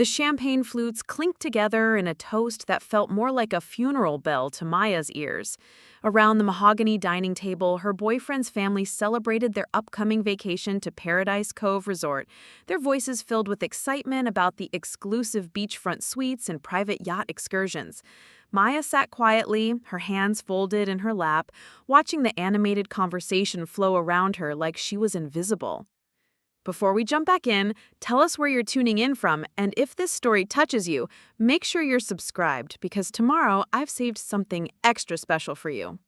The champagne flutes clinked together in a toast that felt more like a funeral bell to Maya's ears. Around the mahogany dining table, her boyfriend's family celebrated their upcoming vacation to Paradise Cove Resort, their voices filled with excitement about the exclusive beachfront suites and private yacht excursions. Maya sat quietly, her hands folded in her lap, watching the animated conversation flow around her like she was invisible. Before we jump back in, tell us where you're tuning in from, and if this story touches you, make sure you're subscribed because tomorrow I've saved something extra special for you.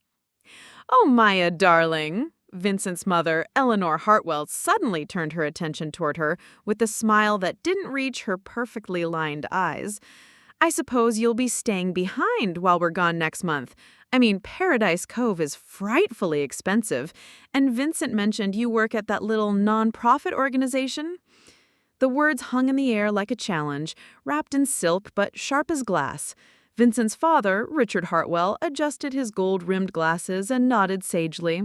Oh, Maya, darling. Vincent's mother, Eleanor Hartwell, suddenly turned her attention toward her with a smile that didn't reach her perfectly lined eyes. I suppose you'll be staying behind while we're gone next month. I mean, Paradise Cove is frightfully expensive, and Vincent mentioned you work at that little non-profit organization. The words hung in the air like a challenge, wrapped in silk but sharp as glass. Vincent's father, Richard Hartwell, adjusted his gold-rimmed glasses and nodded sagely.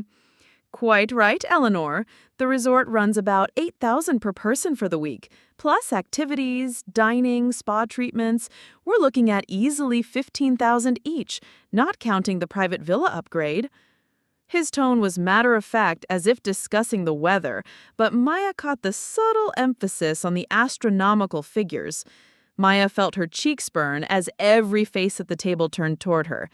Quite right, Eleanor. The resort runs about $8,000 per person for the week, plus activities, dining, spa treatments. We're looking at easily $15,000 each, not counting the private villa upgrade. His tone was matter-of-fact, as if discussing the weather, but Maya caught the subtle emphasis on the astronomical figures. Maya felt her cheeks burn as every face at the table turned toward her.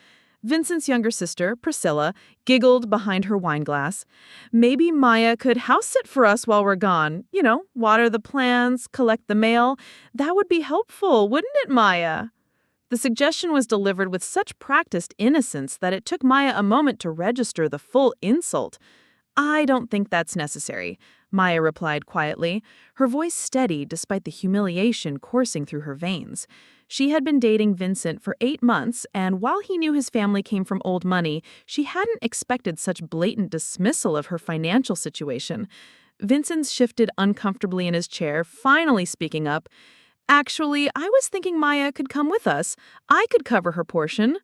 Vincent's younger sister, Priscilla, giggled behind her wineglass. Maybe Maya could house-sit for us while we're gone. You know, water the plants, collect the mail. That would be helpful, wouldn't it, Maya? The suggestion was delivered with such practiced innocence that it took Maya a moment to register the full insult. I don't think that's necessary, Maya replied quietly, her voice steady despite the humiliation coursing through her veins. She had been dating Vincent for 8 months, and while he knew his family came from old money, she hadn't expected such blatant dismissal of her financial situation. Vincent shifted uncomfortably in his chair, finally speaking up. Actually, I was thinking Maya could come with us. I could cover her portion.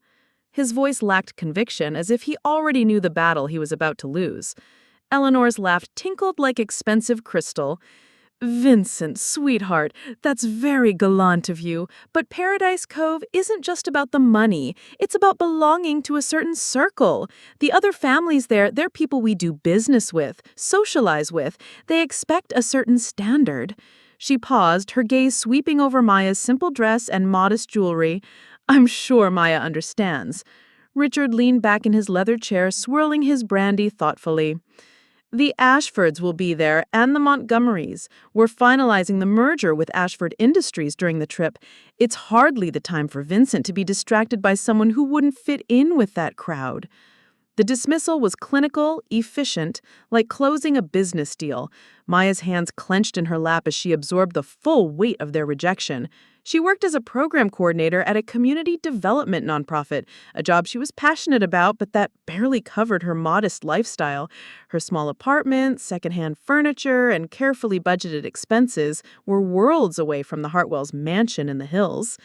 His voice lacked conviction, as if he already knew the battle he was about to lose. Eleanor's laugh tinkled like expensive crystal. Vincent, sweetheart, that's very gallant of you, but Paradise Cove isn't just about the money. It's about belonging to a certain circle. The other families there, they're people we do business with, socialize with. They expect a certain standard. She paused, her gaze sweeping over Maya's simple dress and modest jewelry. I'm sure Maya understands. Richard leaned back in his leather chair, swirling his brandy thoughtfully. The Ashfords will be there, and the Montgomerys. We're finalizing the merger with Ashford Industries during the trip. It's hardly the time for Vincent to be distracted by someone who wouldn't fit in with that crowd. The dismissal was clinical, efficient, like closing a business deal. Maya's hands clenched in her lap as she absorbed the full weight of their rejection. She worked as a program coordinator at a community development nonprofit, a job she was passionate about but that barely covered her modest lifestyle. Her small apartment, secondhand furniture, and carefully budgeted expenses were worlds away from the Hartwells' mansion in the hills.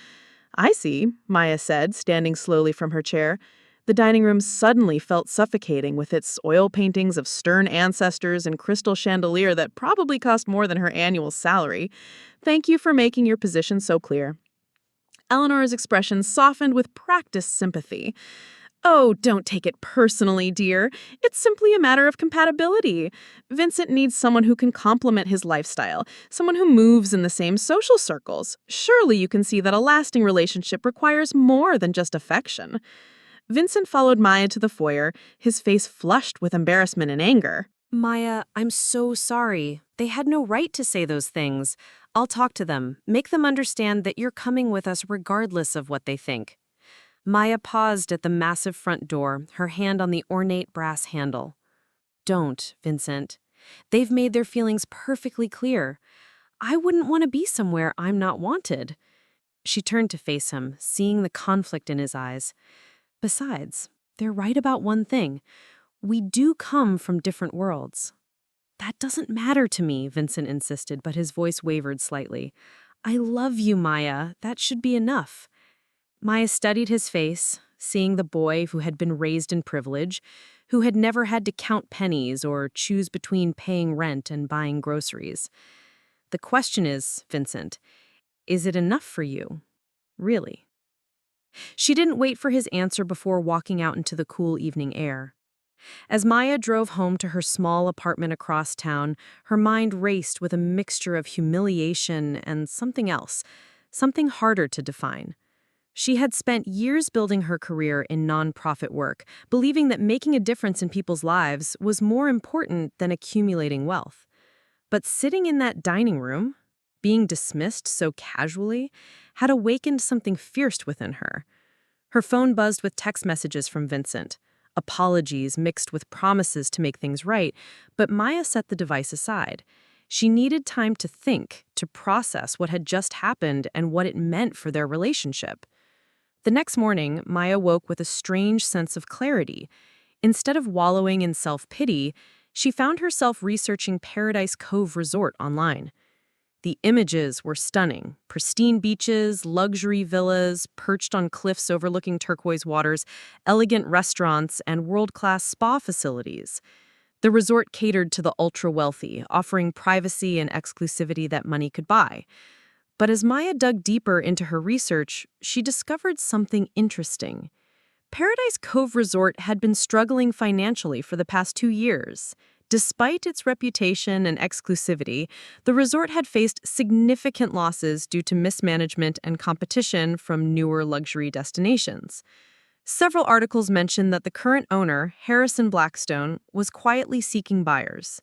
I see, Maya said, standing slowly from her chair. The dining room suddenly felt suffocating with its oil paintings of stern ancestors and crystal chandelier that probably cost more than her annual salary. Thank you for making your position so clear. Eleanor's expression softened with practiced sympathy. Oh, don't take it personally, dear. It's simply a matter of compatibility. Vincent needs someone who can complement his lifestyle, someone who moves in the same social circles. Surely you can see that a lasting relationship requires more than just affection. Vincent followed Maya to the foyer, his face flushed with embarrassment and anger. Maya, I'm so sorry. They had no right to say those things. I'll talk to them. Make them understand that you're coming with us regardless of what they think. Maya paused at the massive front door, her hand on the ornate brass handle. Don't, Vincent. They've made their feelings perfectly clear. I wouldn't want to be somewhere I'm not wanted. She turned to face him, seeing the conflict in his eyes. Besides, they're right about one thing. We do come from different worlds. That doesn't matter to me, Vincent insisted, but his voice wavered slightly. I love you, Maya. That should be enough. Maya studied his face, seeing the boy who had been raised in privilege, who had never had to count pennies or choose between paying rent and buying groceries. The question is, Vincent, Is it enough for you? Really? She didn't wait for his answer before walking out into the cool evening air. As Maya drove home to her small apartment across town, her mind raced with a mixture of humiliation and something else, something harder to define. She had spent years building her career in nonprofit work, believing that making a difference in people's lives was more important than accumulating wealth. But sitting in that dining room, being dismissed so casually, had awakened something fierce within her. Her phone buzzed with text messages from Vincent, apologies mixed with promises to make things right, but Maya set the device aside. She needed time to think, to process what had just happened and what it meant for their relationship. The next morning, Maya woke with a strange sense of clarity. Instead of wallowing in self-pity, she found herself researching Paradise Cove Resort online. The images were stunning. Pristine beaches, luxury villas, perched on cliffs overlooking turquoise waters, elegant restaurants, and world-class spa facilities. The resort catered to the ultra-wealthy, offering privacy and exclusivity that money could buy. But as Maya dug deeper into her research, she discovered something interesting. Paradise Cove Resort had been struggling financially for the past 2 years. Despite its reputation and exclusivity, the resort had faced significant losses due to mismanagement and competition from newer luxury destinations. Several articles mentioned that the current owner, Harrison Blackstone, was quietly seeking buyers.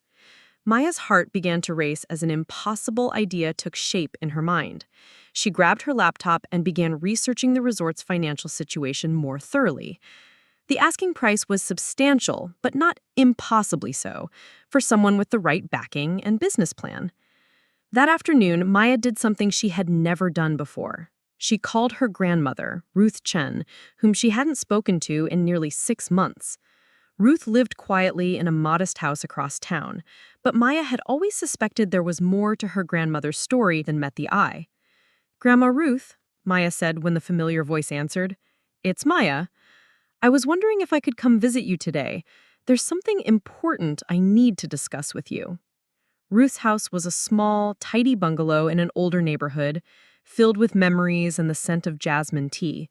Maya's heart began to race as an impossible idea took shape in her mind. She grabbed her laptop and began researching the resort's financial situation more thoroughly. The asking price was substantial, but not impossibly so, for someone with the right backing and business plan. That afternoon, Maya did something she had never done before. She called her grandmother, Ruth Chen, whom she hadn't spoken to in nearly 6 months. Ruth lived quietly in a modest house across town, but Maya had always suspected there was more to her grandmother's story than met the eye. "Grandma Ruth," Maya said when the familiar voice answered. "It's Maya. I was wondering if I could come visit you today. There's something important I need to discuss with you." Ruth's house was a small, tidy bungalow in an older neighborhood, filled with memories and the scent of jasmine tea.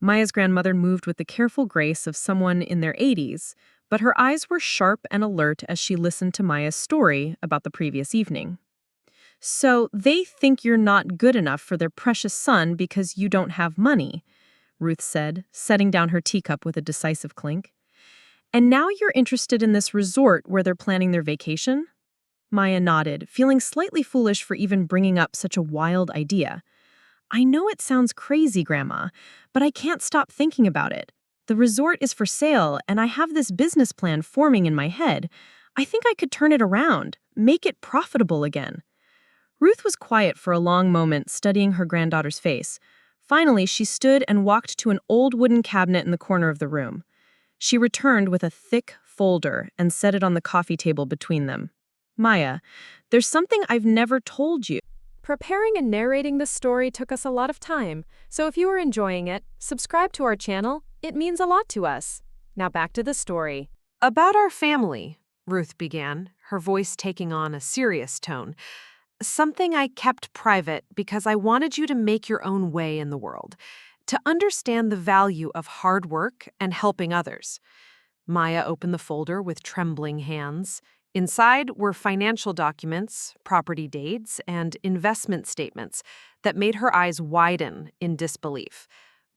Maya's grandmother moved with the careful grace of someone in their 80s, but her eyes were sharp and alert as she listened to Maya's story about the previous evening. "So they think you're not good enough for their precious son because you don't have money," Ruth said, setting down her teacup with a decisive clink. "And now you're interested in this resort where they're planning their vacation?" Maya nodded, feeling slightly foolish for even bringing up such a wild idea. "I know it sounds crazy, Grandma, but I can't stop thinking about it. The resort is for sale, and I have this business plan forming in my head. I think I could turn it around, make it profitable again." Ruth was quiet for a long moment, studying her granddaughter's face. Finally, she stood and walked to an old wooden cabinet in the corner of the room. She returned with a thick folder and set it on the coffee table between them. "Maya, there's something I've never told you." Preparing and narrating this story took us a lot of time, so if you are enjoying it, subscribe to our channel. It means a lot to us. Now back to the story. "About our family," Ruth began, her voice taking on a serious tone. "Something I kept private because I wanted you to make your own way in the world, to understand the value of hard work and helping others." Maya opened the folder with trembling hands. Inside were financial documents, property deeds, and investment statements that made her eyes widen in disbelief.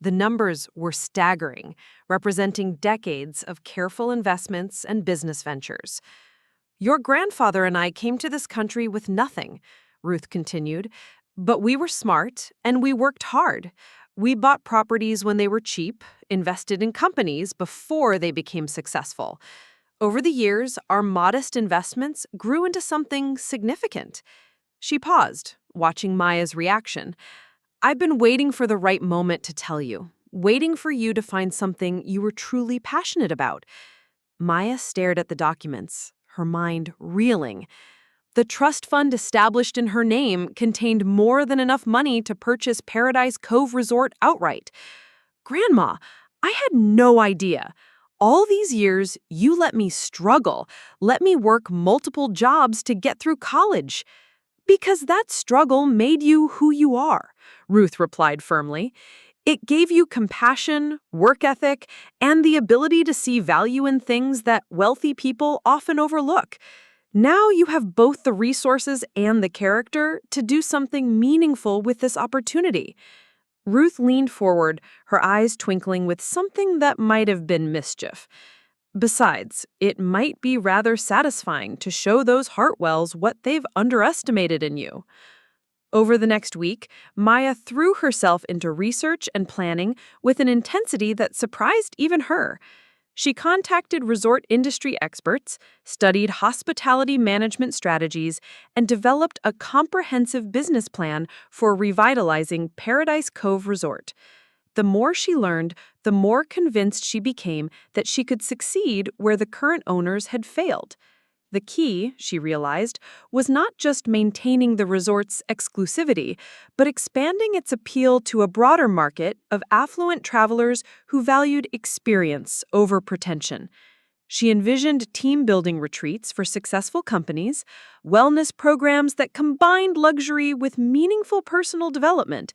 The numbers were staggering, representing decades of careful investments and business ventures. "Your grandfather and I came to this country with nothing," Ruth continued, "but we were smart and we worked hard. We bought properties when they were cheap, invested in companies before they became successful. Over the years, our modest investments grew into something significant." She paused, watching Maya's reaction. "I've been waiting for the right moment to tell you, waiting for you to find something you were truly passionate about." Maya stared at the documents, her mind reeling. The trust fund established in her name contained more than enough money to purchase Paradise Cove Resort outright. "Grandma, I had no idea. All these years, you let me struggle, let me work multiple jobs to get through college." Because that struggle made you who you are, Ruth replied firmly. It gave you compassion, work ethic, and the ability to see value in things that wealthy people often overlook. Now you have both the resources and the character to do something meaningful with this opportunity. Ruth leaned forward, her eyes twinkling with something that might have been mischief. Besides, it might be rather satisfying to show those Hartwells what they've underestimated in you. Over the next week, Maya threw herself into research and planning with an intensity that surprised even her. She contacted resort industry experts, studied hospitality management strategies, and developed a comprehensive business plan for revitalizing Paradise Cove Resort. The more she learned, the more convinced she became that she could succeed where the current owners had failed. The key, she realized, was not just maintaining the resort's exclusivity, but expanding its appeal to a broader market of affluent travelers who valued experience over pretension. She envisioned team-building retreats for successful companies, wellness programs that combined luxury with meaningful personal development,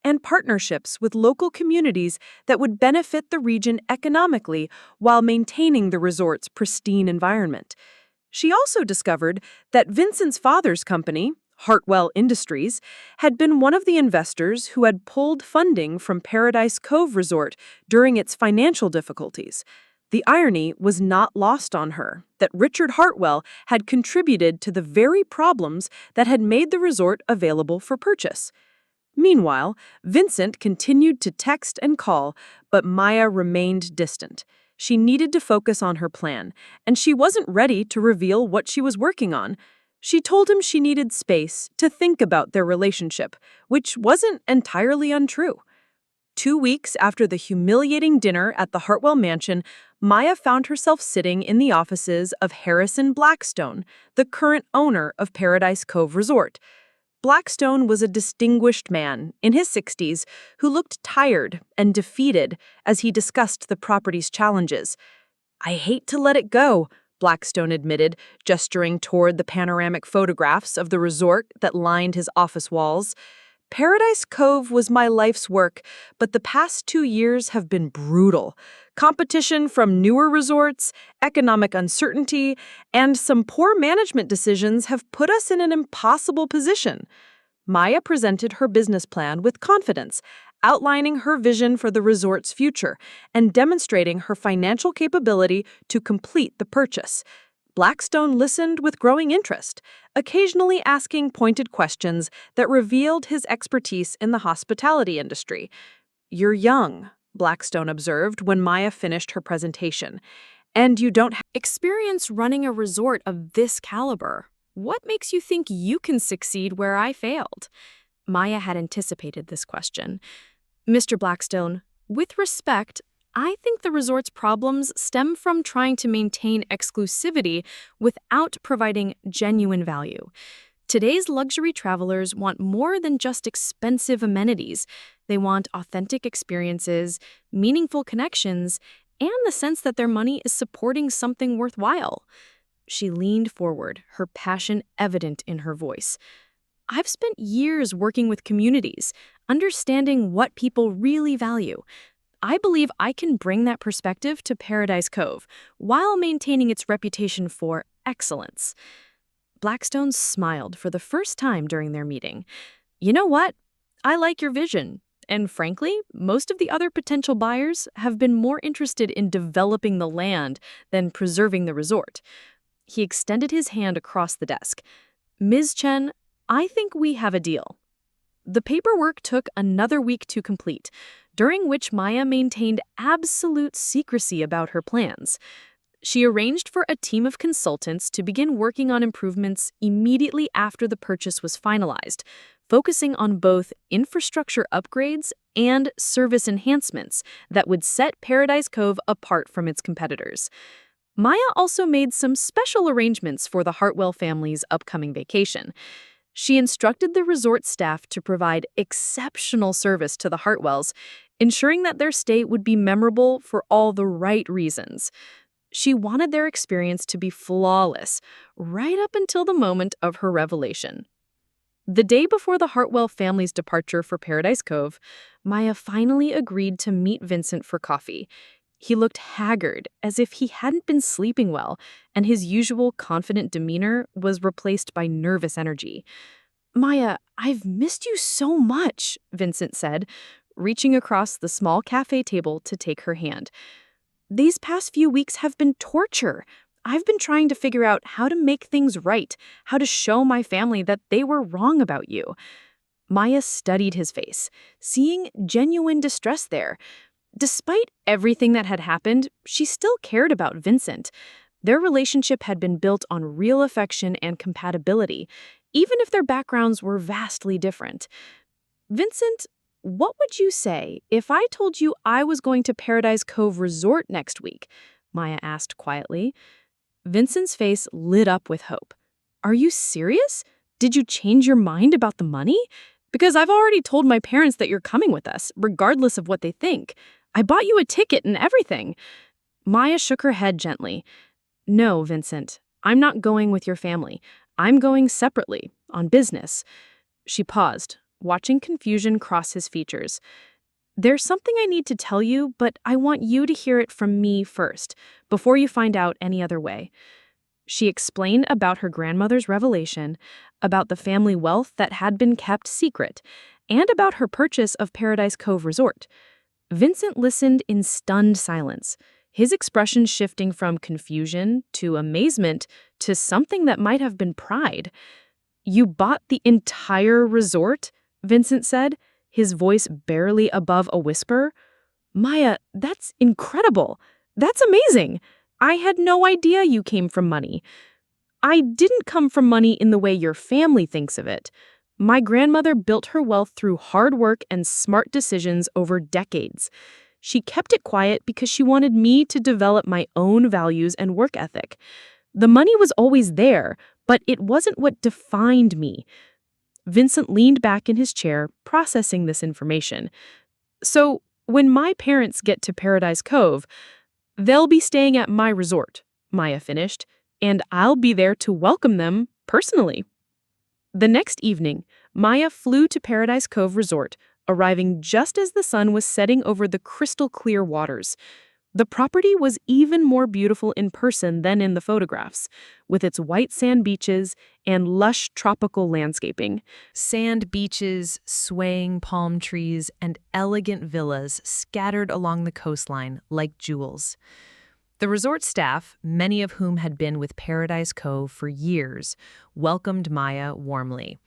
and partnerships with local communities that would benefit the region economically while maintaining the resort's pristine environment. She also discovered that Vincent's father's company, Hartwell Industries, had been one of the investors who had pulled funding from Paradise Cove Resort during its financial difficulties. The irony was not lost on her that Richard Hartwell had contributed to the very problems that had made the resort available for purchase. Meanwhile, Vincent continued to text and call, but Maya remained distant. She needed to focus on her plan, and she wasn't ready to reveal what she was working on. She told him she needed space to think about their relationship, which wasn't entirely untrue. 2 weeks after the humiliating dinner at the Hartwell mansion, Maya found herself sitting in the offices of Harrison Blackstone, the current owner of Paradise Cove Resort. Blackstone was a distinguished man in his 60s who looked tired and defeated as he discussed the property's challenges. "I hate to let it go," Blackstone admitted, gesturing toward the panoramic photographs of the resort that lined his office walls. "Paradise Cove was my life's work, but the past 2 years have been brutal. Competition from newer resorts, economic uncertainty, and some poor management decisions have put us in an impossible position." Maya presented her business plan with confidence, outlining her vision for the resort's future and demonstrating her financial capability to complete the purchase. Blackstone listened with growing interest, occasionally asking pointed questions that revealed his expertise in the hospitality industry. "You're young," Blackstone observed when Maya finished her presentation, "and you don't have Experience running a resort of this caliber. What makes you think you can succeed where I failed?" Maya had anticipated this question. "Mr. Blackstone, with respect, I think the resort's problems stem from trying to maintain exclusivity without providing genuine value. Today's luxury travelers want more than just expensive amenities. They want authentic experiences, meaningful connections, and the sense that their money is supporting something worthwhile." She leaned forward, her passion evident in her voice. "I've spent years working with communities, understanding what people really value. I believe I can bring that perspective to Paradise Cove while maintaining its reputation for excellence." Blackstone smiled for the first time during their meeting. "You know what? I like your vision. And frankly, most of the other potential buyers have been more interested in developing the land than preserving the resort." He extended his hand across the desk. "Ms. Chen, I think we have a deal." The paperwork took another week to complete, during which Maya maintained absolute secrecy about her plans. She arranged for a team of consultants to begin working on improvements immediately after the purchase was finalized, focusing on both infrastructure upgrades and service enhancements that would set Paradise Cove apart from its competitors. Maya also made some special arrangements for the Hartwell family's upcoming vacation. She instructed the resort staff to provide exceptional service to the Hartwells, ensuring that their stay would be memorable for all the right reasons. She wanted their experience to be flawless, right up until the moment of her revelation. The day before the Hartwell family's departure for Paradise Cove, Maya finally agreed to meet Vincent for coffee. He looked haggard, as if he hadn't been sleeping well, and his usual confident demeanor was replaced by nervous energy. Maya, I've missed you so much, Vincent said, reaching across the small cafe table to take her hand. These past few weeks have been torture. I've been trying to figure out how to make things right, how to show my family that they were wrong about you. Maya studied his face, seeing genuine distress there. Despite everything that had happened, she still cared about Vincent. Their relationship had been built on real affection and compatibility, even if their backgrounds were vastly different. Vincent, what would you say if I told you I was going to Paradise Cove Resort next week? Maya asked quietly. Vincent's face lit up with hope. Are you serious? Did you change your mind about the money? Because I've already told my parents that you're coming with us, regardless of what they think. I bought you a ticket and everything. Maya shook her head gently. No, Vincent, I'm not going with your family. I'm going separately, on business. She paused, watching confusion cross his features. There's something I need to tell you, but I want you to hear it from me first, before you find out any other way. She explained about her grandmother's revelation, about the family wealth that had been kept secret, and about her purchase of Paradise Cove Resort. Vincent listened in stunned silence, his expression shifting from confusion to amazement to something that might have been pride. You bought the entire resort? Vincent said, his voice barely above a whisper. Maya, that's incredible. That's amazing. I had no idea you came from money. I didn't come from money in the way your family thinks of it. My grandmother built her wealth through hard work and smart decisions over decades. She kept it quiet because she wanted me to develop my own values and work ethic. The money was always there, but it wasn't what defined me. Vincent leaned back in his chair, processing this information. So, when my parents get to Paradise Cove, they'll be staying at my resort, Maya finished, and I'll be there to welcome them personally. The next evening, Maya flew to Paradise Cove Resort, arriving just as the sun was setting over the crystal-clear waters. The property was even more beautiful in person than in the photographs, with its white sand beaches and lush tropical landscaping. Sand beaches, swaying palm trees, and elegant villas scattered along the coastline like jewels. The resort staff, many of whom had been with Paradise Cove for years, welcomed Maya warmly.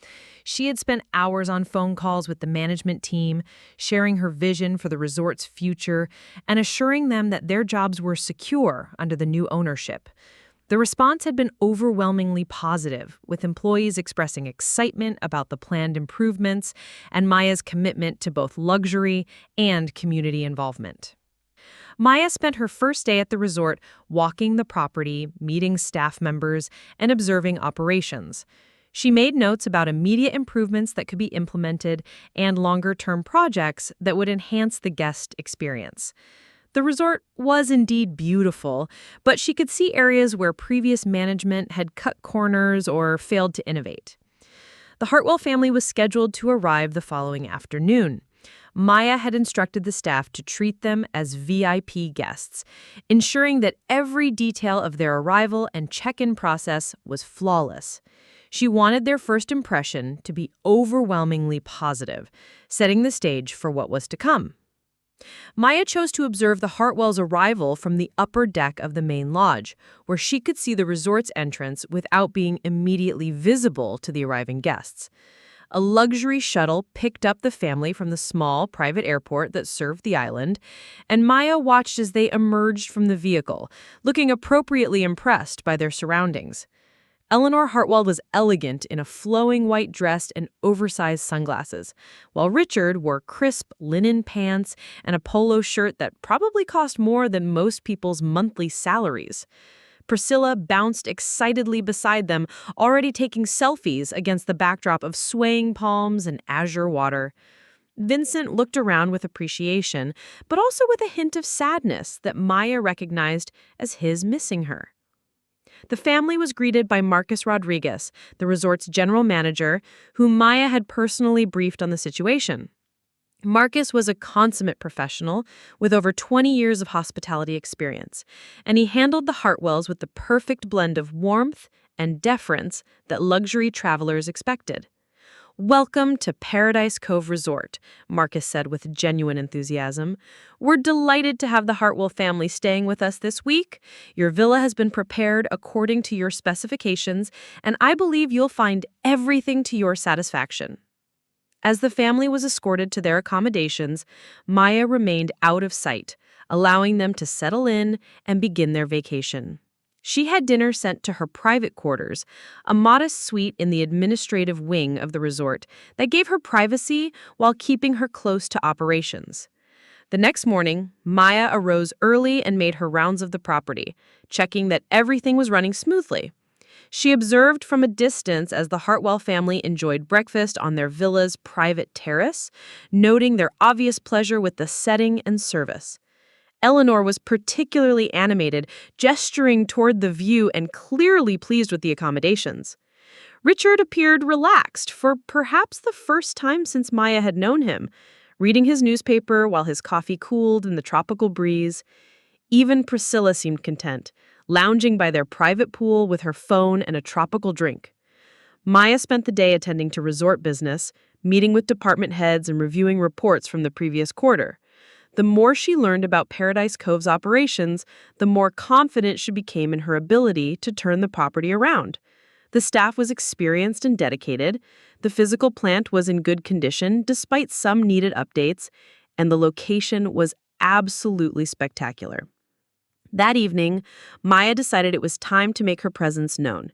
She had spent hours on phone calls with the management team, sharing her vision for the resort's future and assuring them that their jobs were secure under the new ownership. The response had been overwhelmingly positive, with employees expressing excitement about the planned improvements and Maya's commitment to both luxury and community involvement. Maya spent her first day at the resort walking the property, meeting staff members, and observing operations. She made notes about immediate improvements that could be implemented and longer-term projects that would enhance the guest experience. The resort was indeed beautiful, but she could see areas where previous management had cut corners or failed to innovate. The Hartwell family was scheduled to arrive the following afternoon. Maya had instructed the staff to treat them as VIP guests, ensuring that every detail of their arrival and check-in process was flawless. She wanted their first impression to be overwhelmingly positive, setting the stage for what was to come. Maya chose to observe the Hartwells' arrival from the upper deck of the main lodge, where she could see the resort's entrance without being immediately visible to the arriving guests. A luxury shuttle picked up the family from the small private airport that served the island, and Maya watched as they emerged from the vehicle, looking appropriately impressed by their surroundings. Eleanor Hartwell was elegant in a flowing white dress and oversized sunglasses, while Richard wore crisp linen pants and a polo shirt that probably cost more than most people's monthly salaries. Priscilla bounced excitedly beside them, already taking selfies against the backdrop of swaying palms and azure water. Vincent looked around with appreciation, but also with a hint of sadness that Maya recognized as his missing her. The family was greeted by Marcus Rodriguez, the resort's general manager, whom Maya had personally briefed on the situation. Marcus was a consummate professional with over 20 years of hospitality experience, and he handled the Hartwells with the perfect blend of warmth and deference that luxury travelers expected. "Welcome to Paradise Cove Resort," Marcus said with genuine enthusiasm. "We're delighted to have the Hartwell family staying with us this week. Your villa has been prepared according to your specifications, and I believe you'll find everything to your satisfaction." As the family was escorted to their accommodations, Maya remained out of sight, allowing them to settle in and begin their vacation. She had dinner sent to her private quarters, a modest suite in the administrative wing of the resort that gave her privacy while keeping her close to operations. The next morning, Maya arose early and made her rounds of the property, checking that everything was running smoothly. She observed from a distance as the Hartwell family enjoyed breakfast on their villa's private terrace, noting their obvious pleasure with the setting and service. Eleanor was particularly animated, gesturing toward the view and clearly pleased with the accommodations. Richard appeared relaxed for perhaps the first time since Maya had known him, reading his newspaper while his coffee cooled in the tropical breeze. Even Priscilla seemed content, lounging by their private pool with her phone and a tropical drink. Maya spent the day attending to resort business, meeting with department heads and reviewing reports from the previous quarter. The more she learned about Paradise Cove's operations, the more confident she became in her ability to turn the property around. The staff was experienced and dedicated, the physical plant was in good condition despite some needed updates, and the location was absolutely spectacular. That evening, Maya decided it was time to make her presence known.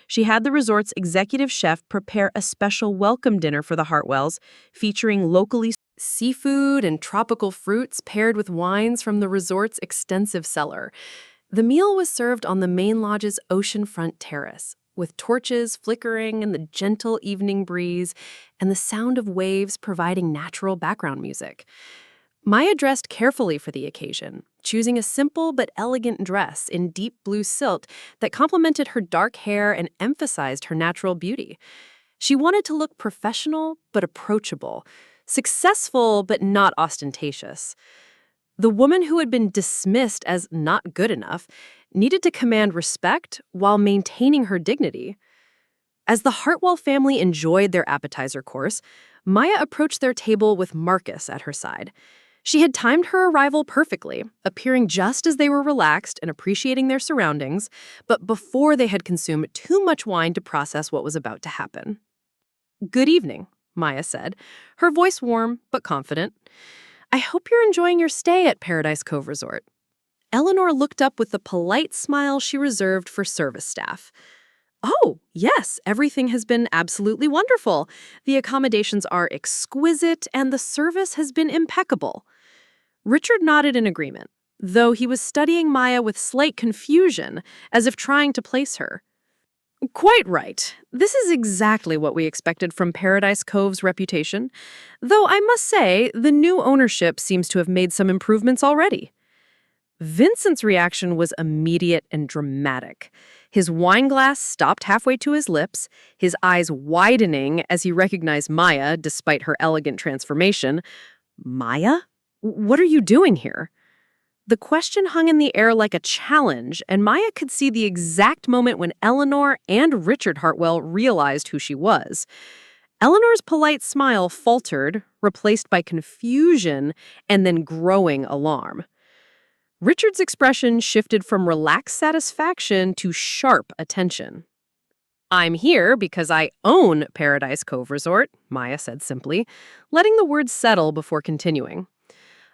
She had the resort's executive chef prepare a special welcome dinner for the Hartwells, featuring locally seafood and tropical fruits paired with wines from the resort's extensive cellar. The meal was served on the main lodge's oceanfront terrace, with torches flickering in the gentle evening breeze and the sound of waves providing natural background music. Maya dressed carefully for the occasion, choosing a simple but elegant dress in deep blue silk that complemented her dark hair and emphasized her natural beauty. She wanted to look professional but approachable, successful but not ostentatious. The woman who had been dismissed as not good enough needed to command respect while maintaining her dignity. As the Hartwell family enjoyed their appetizer course, Maya approached their table with Marcus at her side. She had timed her arrival perfectly, appearing just as they were relaxed and appreciating their surroundings, but before they had consumed too much wine to process what was about to happen. "Good evening," Maya said, her voice warm but confident. "I hope you're enjoying your stay at Paradise Cove Resort." Eleanor looked up with the polite smile she reserved for service staff. "Oh, yes, everything has been absolutely wonderful. The accommodations are exquisite and the service has been impeccable." Richard nodded in agreement, though he was studying Maya with slight confusion, as if trying to place her. "Quite right. This is exactly what we expected from Paradise Cove's reputation, though I must say the new ownership seems to have made some improvements already." Vincent's reaction was immediate and dramatic. His wine glass stopped halfway to his lips, his eyes widening as he recognized Maya despite her elegant transformation. "Maya? What are you doing here?" The question hung in the air like a challenge, and Maya could see the exact moment when Eleanor and Richard Hartwell realized who she was. Eleanor's polite smile faltered, replaced by confusion and then growing alarm. Richard's expression shifted from relaxed satisfaction to sharp attention. "I'm here because I own Paradise Cove Resort," Maya said simply, letting the words settle before continuing.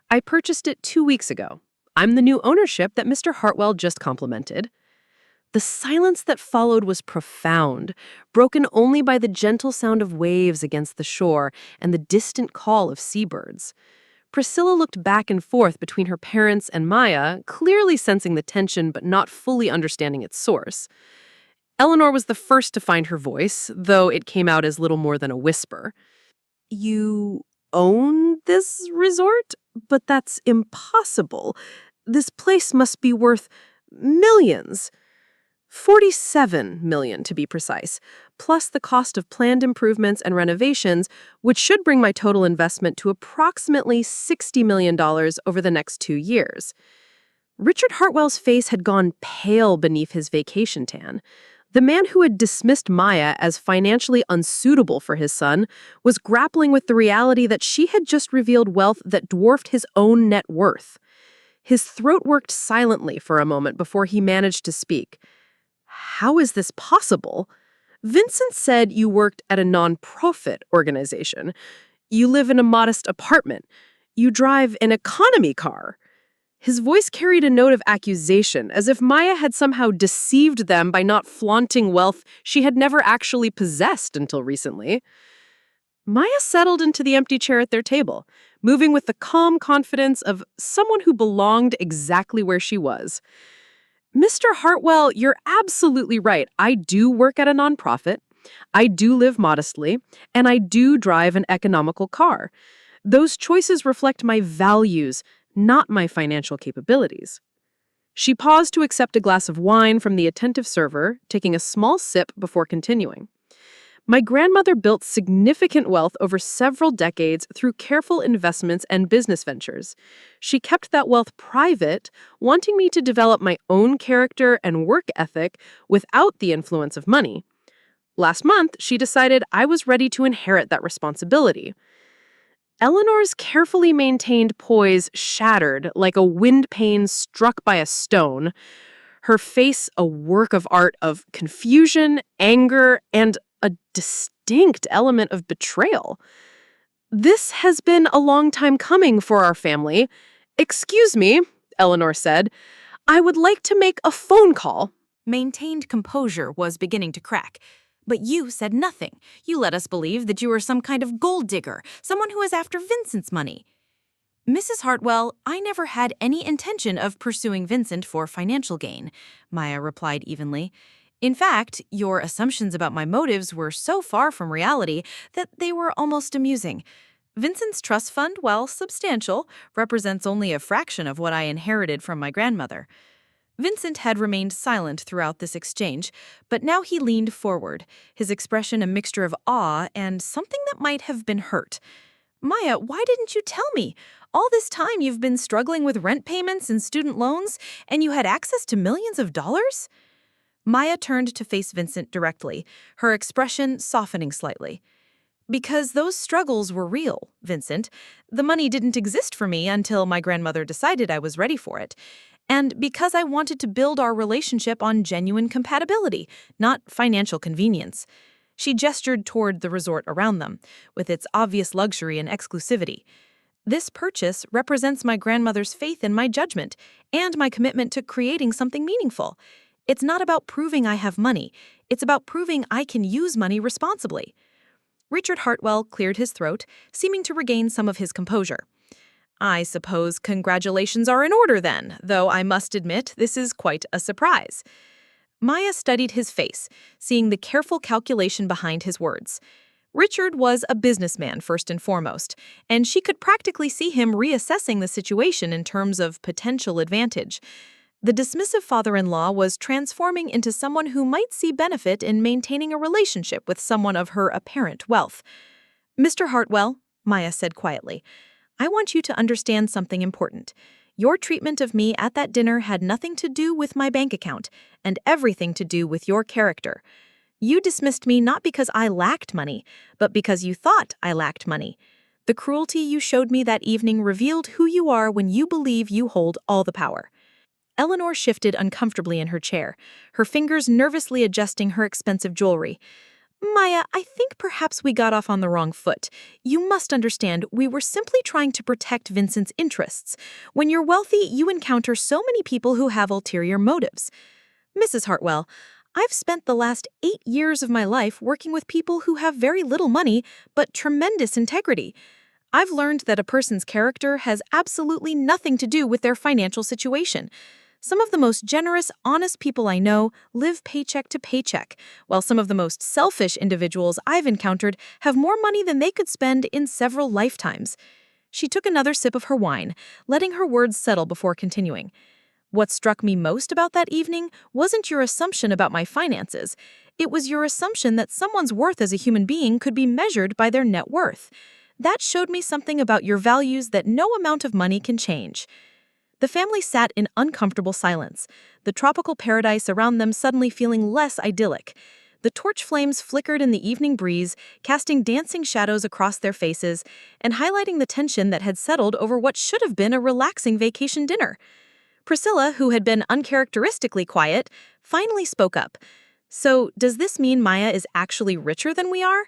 "I purchased it 2 weeks ago. I'm the new ownership that Mr. Hartwell just complimented." The silence that followed was profound, broken only by the gentle sound of waves against the shore and the distant call of seabirds. Priscilla looked back and forth between her parents and Maya, clearly sensing the tension but not fully understanding its source. Eleanor was the first to find her voice, though it came out as little more than a whisper. "You own this resort? But that's impossible. This place must be worth millions." $47 million to be precise, plus the cost of planned improvements and renovations, which should bring my total investment to approximately $60 million over the next 2 years. Richard Hartwell's face had gone pale beneath his vacation tan. The man who had dismissed Maya as financially unsuitable for his son was grappling with the reality that she had just revealed wealth that dwarfed his own net worth. His throat worked silently for a moment before he managed to speak. How is this possible? Vincent said you worked at a non-profit organization. You live in a modest apartment. You drive an economy car. His voice carried a note of accusation, as if Maya had somehow deceived them by not flaunting wealth she had never actually possessed until recently. Maya settled into the empty chair at their table, moving with the calm confidence of someone who belonged exactly where she was. Mr. Hartwell, you're absolutely right. I do work at a nonprofit. I do live modestly, and I do drive an economical car. Those choices reflect my values, not my financial capabilities. She paused to accept a glass of wine from the attentive server, taking a small sip before continuing. My grandmother built significant wealth over several decades through careful investments and business ventures. She kept that wealth private, wanting me to develop my own character and work ethic without the influence of money. Last month, she decided I was ready to inherit that responsibility. Eleanor's carefully maintained poise shattered like a wind pane struck by a stone, her face a work of art of confusion, anger, and a distinct element of betrayal. This has been a long time coming for our family. Excuse me, Eleanor said. I would like to make a phone call. Maintained composure was beginning to crack. But you said nothing. You let us believe that you were some kind of gold digger, someone who is after Vincent's money. Mrs. Hartwell, I never had any intention of pursuing Vincent for financial gain, Maya replied evenly. In fact, your assumptions about my motives were so far from reality that they were almost amusing. Vincent's trust fund, while substantial, represents only a fraction of what I inherited from my grandmother. Vincent had remained silent throughout this exchange, but now he leaned forward, his expression a mixture of awe and something that might have been hurt. Maya, why didn't you tell me? All this time you've been struggling with rent payments and student loans, and you had access to millions of dollars? Maya turned to face Vincent directly, her expression softening slightly. Because those struggles were real, Vincent. The money didn't exist for me until my grandmother decided I was ready for it. And because I wanted to build our relationship on genuine compatibility, not financial convenience. She gestured toward the resort around them, with its obvious luxury and exclusivity. This purchase represents my grandmother's faith in my judgment and my commitment to creating something meaningful. It's not about proving I have money. It's about proving I can use money responsibly. Richard Hartwell cleared his throat, seeming to regain some of his composure. I suppose congratulations are in order then, though I must admit this is quite a surprise. Maya studied his face, seeing the careful calculation behind his words. Richard was a businessman first and foremost, and she could practically see him reassessing the situation in terms of potential advantage. The dismissive father-in-law was transforming into someone who might see benefit in maintaining a relationship with someone of her apparent wealth. Mr. Hartwell, Maya said quietly, I want you to understand something important. Your treatment of me at that dinner had nothing to do with my bank account and everything to do with your character. You dismissed me not because I lacked money, but because you thought I lacked money. The cruelty you showed me that evening revealed who you are when you believe you hold all the power. Eleanor shifted uncomfortably in her chair, her fingers nervously adjusting her expensive jewelry. Maya, I think perhaps we got off on the wrong foot. You must understand, we were simply trying to protect Vincent's interests. When you're wealthy, you encounter so many people who have ulterior motives. Mrs. Hartwell, I've spent the last 8 years of my life working with people who have very little money, but tremendous integrity. I've learned that a person's character has absolutely nothing to do with their financial situation. Some of the most generous, honest people I know live paycheck to paycheck, while some of the most selfish individuals I've encountered have more money than they could spend in several lifetimes. She took another sip of her wine, letting her words settle before continuing. What struck me most about that evening wasn't your assumption about my finances. It was your assumption that someone's worth as a human being could be measured by their net worth. That showed me something about your values that no amount of money can change. The family sat in uncomfortable silence, the tropical paradise around them suddenly feeling less idyllic. The torch flames flickered in the evening breeze, casting dancing shadows across their faces and highlighting the tension that had settled over what should have been a relaxing vacation dinner. Priscilla, who had been uncharacteristically quiet, finally spoke up. "So, does this mean Maya is actually richer than we are?"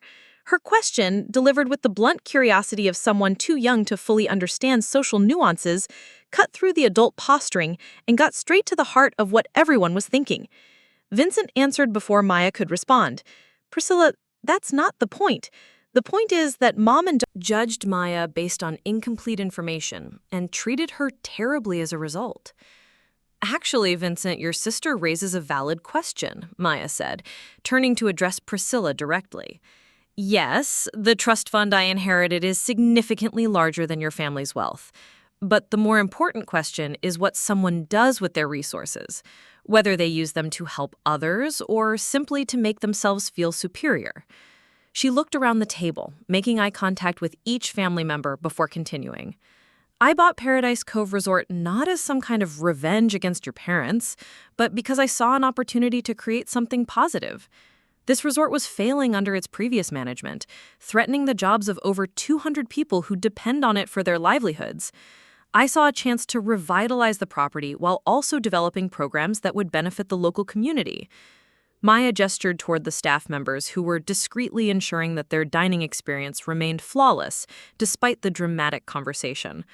Her question, delivered with the blunt curiosity of someone too young to fully understand social nuances, cut through the adult posturing and got straight to the heart of what everyone was thinking. Vincent answered before Maya could respond. "Priscilla, that's not the point. The point is that Mom and Dad judged Maya based on incomplete information and treated her terribly as a result." "Actually, Vincent, your sister raises a valid question," Maya said, turning to address Priscilla directly. "Yes, the trust fund I inherited is significantly larger than your family's wealth. But the more important question is what someone does with their resources, whether they use them to help others or simply to make themselves feel superior." She looked around the table, making eye contact with each family member before continuing. "I bought Paradise Cove Resort not as some kind of revenge against your parents, but because I saw an opportunity to create something positive. This resort was failing under its previous management, threatening the jobs of over 200 people who depend on it for their livelihoods. I saw a chance to revitalize the property while also developing programs that would benefit the local community." Maya gestured toward the staff members who were discreetly ensuring that their dining experience remained flawless despite the dramatic conversation.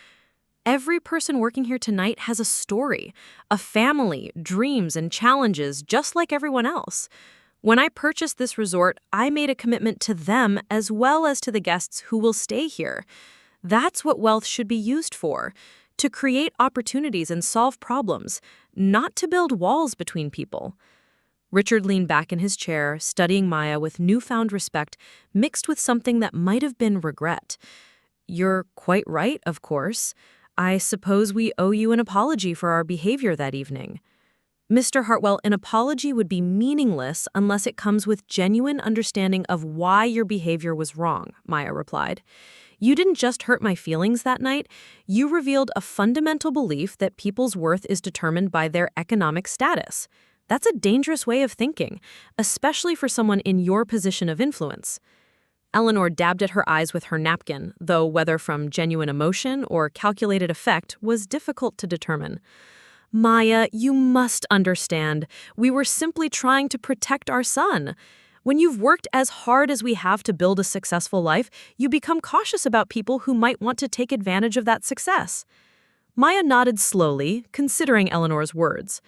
"Every person working here tonight has a story, a family, dreams, and challenges just like everyone else. When I purchased this resort, I made a commitment to them as well as to the guests who will stay here. That's what wealth should be used for, to create opportunities and solve problems, not to build walls between people." Richard leaned back in his chair, studying Maya with newfound respect mixed with something that might have been regret. "You're quite right, of course. I suppose we owe you an apology for our behavior that evening." "Mr. Hartwell, an apology would be meaningless unless it comes with genuine understanding of why your behavior was wrong," Maya replied. "You didn't just hurt my feelings that night, you revealed a fundamental belief that people's worth is determined by their economic status. That's a dangerous way of thinking, especially for someone in your position of influence." Eleanor dabbed at her eyes with her napkin, though whether from genuine emotion or calculated effect was difficult to determine. "Maya, you must understand. We were simply trying to protect our son. When you've worked as hard as we have to build a successful life, you become cautious about people who might want to take advantage of that success." Maya nodded slowly, considering Eleanor's words.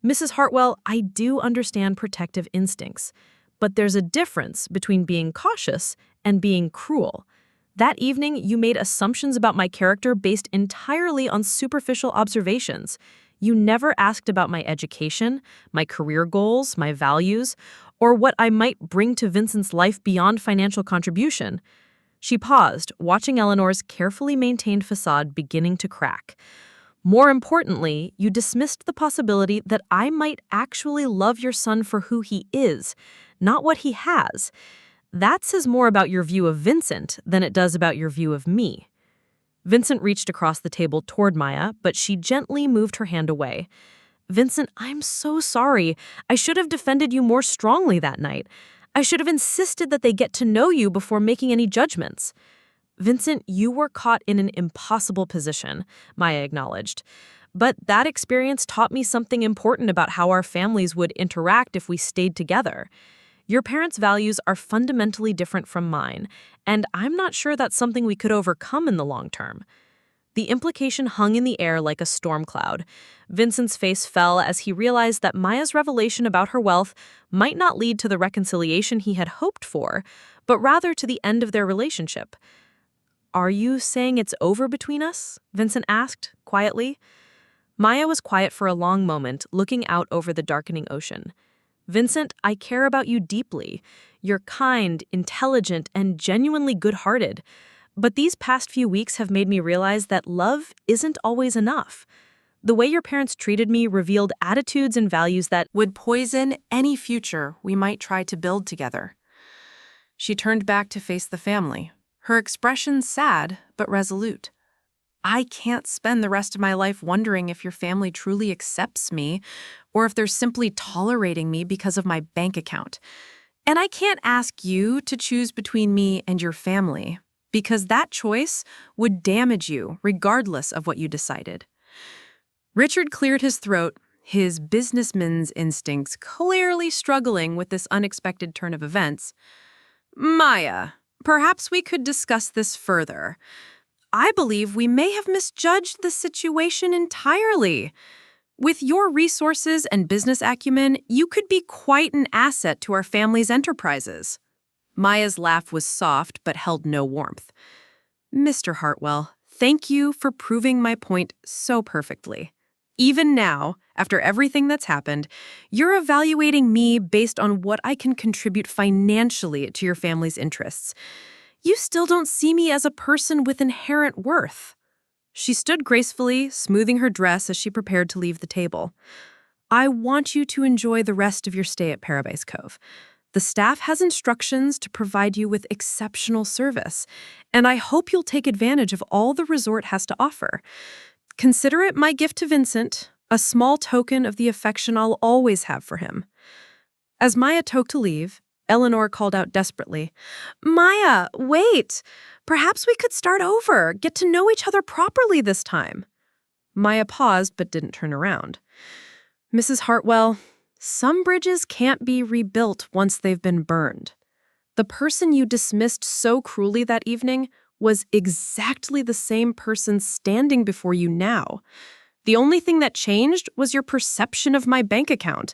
"Mrs. Hartwell, I do understand protective instincts, but there's a difference between being cautious and being cruel. That evening, you made assumptions about my character based entirely on superficial observations. You never asked about my education, my career goals, my values, or what I might bring to Vincent's life beyond financial contribution." She paused, watching Eleanor's carefully maintained facade beginning to crack. "More importantly, you dismissed the possibility that I might actually love your son for who he is, not what he has. That says more about your view of Vincent than it does about your view of me." Vincent reached across the table toward Maya, but she gently moved her hand away. "Vincent, I'm so sorry. I should have defended you more strongly that night. I should have insisted that they get to know you before making any judgments." "Vincent, you were caught in an impossible position," Maya acknowledged. "But that experience taught me something important about how our families would interact if we stayed together. Your parents' values are fundamentally different from mine, and I'm not sure that's something we could overcome in the long term." The implication hung in the air like a storm cloud. Vincent's face fell as he realized that Maya's revelation about her wealth might not lead to the reconciliation he had hoped for, but rather to the end of their relationship. "Are you saying it's over between us?" Vincent asked, quietly. Maya was quiet for a long moment, looking out over the darkening ocean. "Vincent, I care about you deeply. You're kind, intelligent, and genuinely good-hearted. But these past few weeks have made me realize that love isn't always enough. The way your parents treated me revealed attitudes and values that would poison any future we might try to build together. She turned back to face the family, her expression sad but resolute. I can't spend the rest of my life wondering if your family truly accepts me or if they're simply tolerating me because of my bank account. And I can't ask you to choose between me and your family, because that choice would damage you regardless of what you decided. Richard cleared his throat, his businessman's instincts clearly struggling with this unexpected turn of events. Maya, perhaps we could discuss this further. I believe we may have misjudged the situation entirely. With your resources and business acumen, you could be quite an asset to our family's enterprises. Maya's laugh was soft but held no warmth. Mr. Hartwell, thank you for proving my point so perfectly. Even now, after everything that's happened, you're evaluating me based on what I can contribute financially to your family's interests. You still don't see me as a person with inherent worth. She stood gracefully, smoothing her dress as she prepared to leave the table. I want you to enjoy the rest of your stay at Paradise Cove. The staff has instructions to provide you with exceptional service, and I hope you'll take advantage of all the resort has to offer. Consider it my gift to Vincent, a small token of the affection I'll always have for him. As Maya took to leave, Eleanor called out desperately, Maya, wait! Perhaps we could start over, get to know each other properly this time. Maya paused but didn't turn around. Mrs. Hartwell, some bridges can't be rebuilt once they've been burned. The person you dismissed so cruelly that evening was exactly the same person standing before you now. The only thing that changed was your perception of my bank account.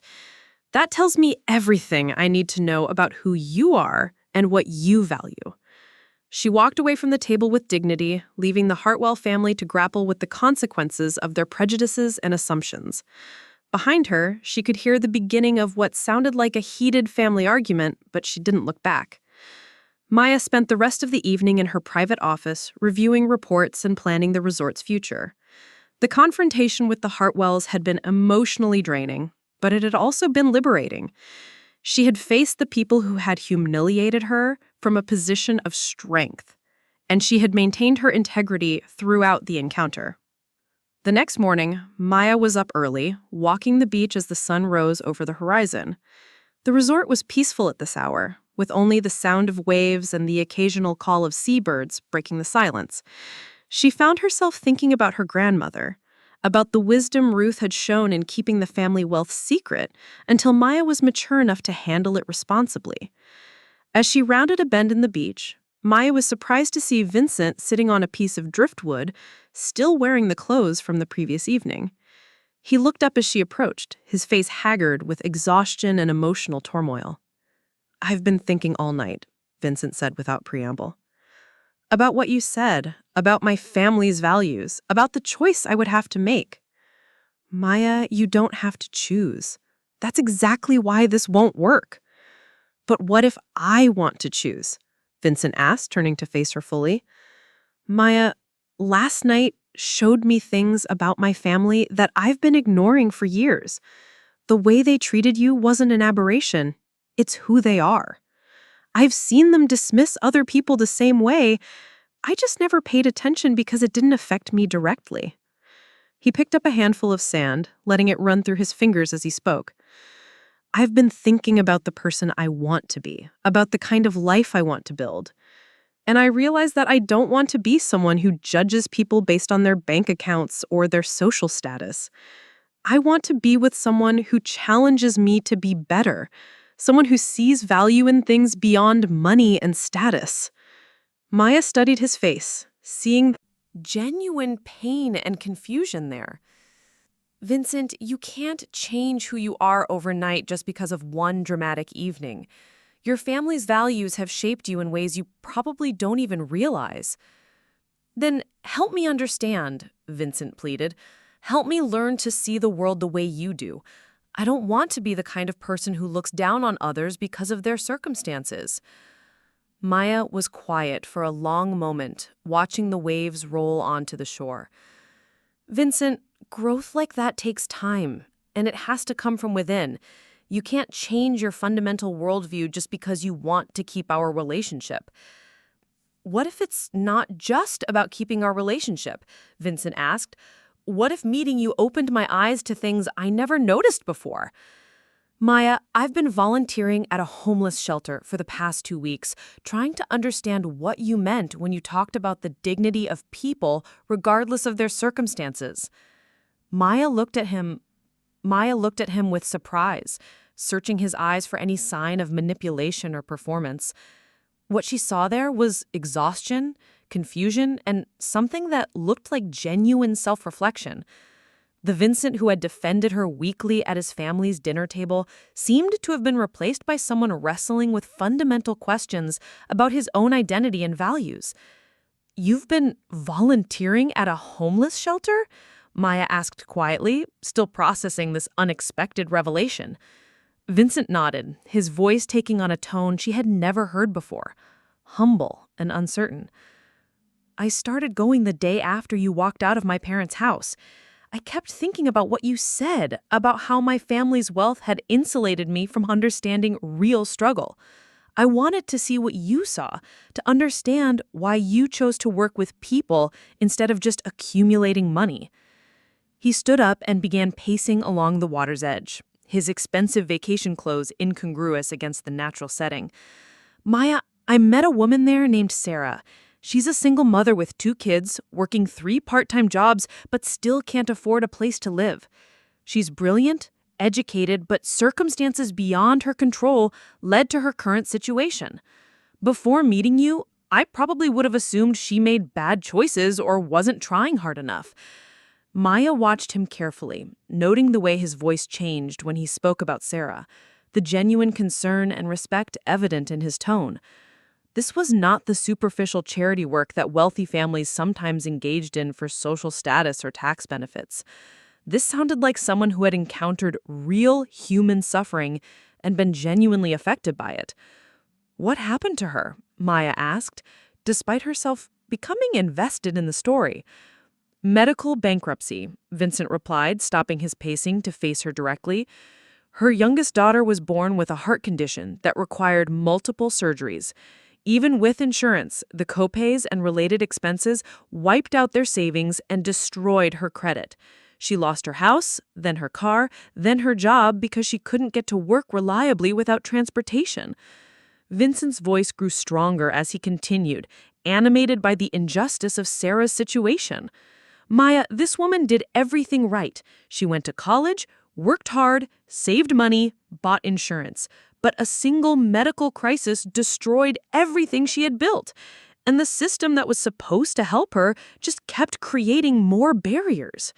That tells me everything I need to know about who you are and what you value. She walked away from the table with dignity, leaving the Hartwell family to grapple with the consequences of their prejudices and assumptions. Behind her, she could hear the beginning of what sounded like a heated family argument, but she didn't look back. Maya spent the rest of the evening in her private office, reviewing reports and planning the resort's future. The confrontation with the Hartwells had been emotionally draining, but it had also been liberating. She had faced the people who had humiliated her from a position of strength, and she had maintained her integrity throughout the encounter. The next morning, Maya was up early, walking the beach as the sun rose over the horizon. The resort was peaceful at this hour, with only the sound of waves and the occasional call of seabirds breaking the silence. She found herself thinking about her grandmother, about the wisdom Ruth had shown in keeping the family wealth secret until Maya was mature enough to handle it responsibly. As she rounded a bend in the beach, Maya was surprised to see Vincent sitting on a piece of driftwood, still wearing the clothes from the previous evening. He looked up as she approached, his face haggard with exhaustion and emotional turmoil. "I've been thinking all night," Vincent said without preamble. "About what you said, about my family's values, about the choice I would have to make." "Maya, you don't have to choose. That's exactly why this won't work." "But what if I want to choose?" Vincent asked, turning to face her fully. "Maya, last night showed me things about my family that I've been ignoring for years. The way they treated you wasn't an aberration. It's who they are. I've seen them dismiss other people the same way. I just never paid attention because it didn't affect me directly." He picked up a handful of sand, letting it run through his fingers as he spoke. "I've been thinking about the person I want to be, about the kind of life I want to build. And I realize that I don't want to be someone who judges people based on their bank accounts or their social status. I want to be with someone who challenges me to be better, someone who sees value in things beyond money and status." Maya studied his face, seeing genuine pain and confusion there. "Vincent, you can't change who you are overnight just because of one dramatic evening. Your family's values have shaped you in ways you probably don't even realize." "Then help me understand," Vincent pleaded. "Help me learn to see the world the way you do. I don't want to be the kind of person who looks down on others because of their circumstances." Maya was quiet for a long moment, watching the waves roll onto the shore. Vincent, growth like that takes time, and it has to come from within. You can't change your fundamental worldview just because you want to keep our relationship. What if it's not just about keeping our relationship? Vincent asked. What if meeting you opened my eyes to things I never noticed before? Maya, I've been volunteering at a homeless shelter for the past 2 weeks, trying to understand what you meant when you talked about the dignity of people regardless of their circumstances. Maya looked at him with surprise, searching his eyes for any sign of manipulation or performance. What she saw there was exhaustion, confusion, and something that looked like genuine self-reflection. The Vincent who had defended her weekly at his family's dinner table seemed to have been replaced by someone wrestling with fundamental questions about his own identity and values. "You've been volunteering at a homeless shelter?" Maya asked quietly, still processing this unexpected revelation. Vincent nodded, his voice taking on a tone she had never heard before, humble and uncertain. "I started going the day after you walked out of my parents' house. I kept thinking about what you said, about how my family's wealth had insulated me from understanding real struggle. I wanted to see what you saw, to understand why you chose to work with people instead of just accumulating money." He stood up and began pacing along the water's edge, his expensive vacation clothes incongruous against the natural setting. "Maya, I met a woman there named Sarah. She's a single mother with 2 kids, working 3 part-time jobs, but still can't afford a place to live. She's brilliant, educated, but circumstances beyond her control led to her current situation. Before meeting you, I probably would have assumed she made bad choices or wasn't trying hard enough." Maya watched him carefully, noting the way his voice changed when he spoke about Sarah, the genuine concern and respect evident in his tone. This was not the superficial charity work that wealthy families sometimes engaged in for social status or tax benefits. This sounded like someone who had encountered real human suffering and been genuinely affected by it. "What happened to her?" Maya asked, despite herself becoming invested in the story. "Medical bankruptcy," Vincent replied, stopping his pacing to face her directly. "Her youngest daughter was born with a heart condition that required multiple surgeries. Even with insurance, the copays and related expenses wiped out their savings and destroyed her credit. She lost her house, then her car, then her job because she couldn't get to work reliably without transportation." Vincent's voice grew stronger as he continued, animated by the injustice of Sarah's situation. "Maya, this woman did everything right. She went to college, worked hard, saved money, bought insurance. But a single medical crisis destroyed everything she had built. And the system that was supposed to help her just kept creating more barriers."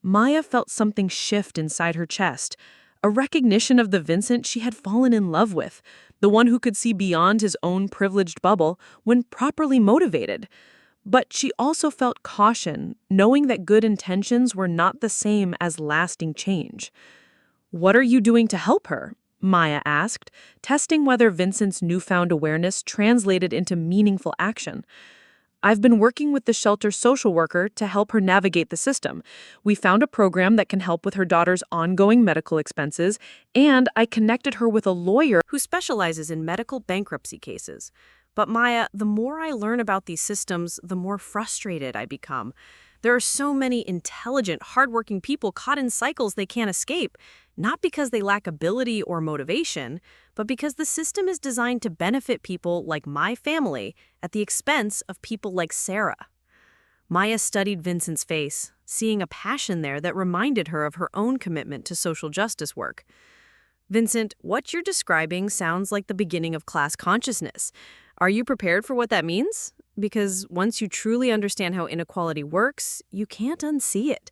Maya felt something shift inside her chest, a recognition of the Vincent she had fallen in love with, the one who could see beyond his own privileged bubble when properly motivated. But she also felt caution, knowing that good intentions were not the same as lasting change. "What are you doing to help her?" Maya asked, testing whether Vincent's newfound awareness translated into meaningful action. "I've been working with the shelter social worker to help her navigate the system. We found a program that can help with her daughter's ongoing medical expenses, and I connected her with a lawyer who specializes in medical bankruptcy cases. But Maya, the more I learn about these systems, the more frustrated I become. There are so many intelligent, hardworking people caught in cycles they can't escape, not because they lack ability or motivation, but because the system is designed to benefit people like my family at the expense of people like Sarah." Maya studied Vincent's face, seeing a passion there that reminded her of her own commitment to social justice work. "Vincent, what you're describing sounds like the beginning of class consciousness. Are you prepared for what that means? Because once you truly understand how inequality works, you can't unsee it.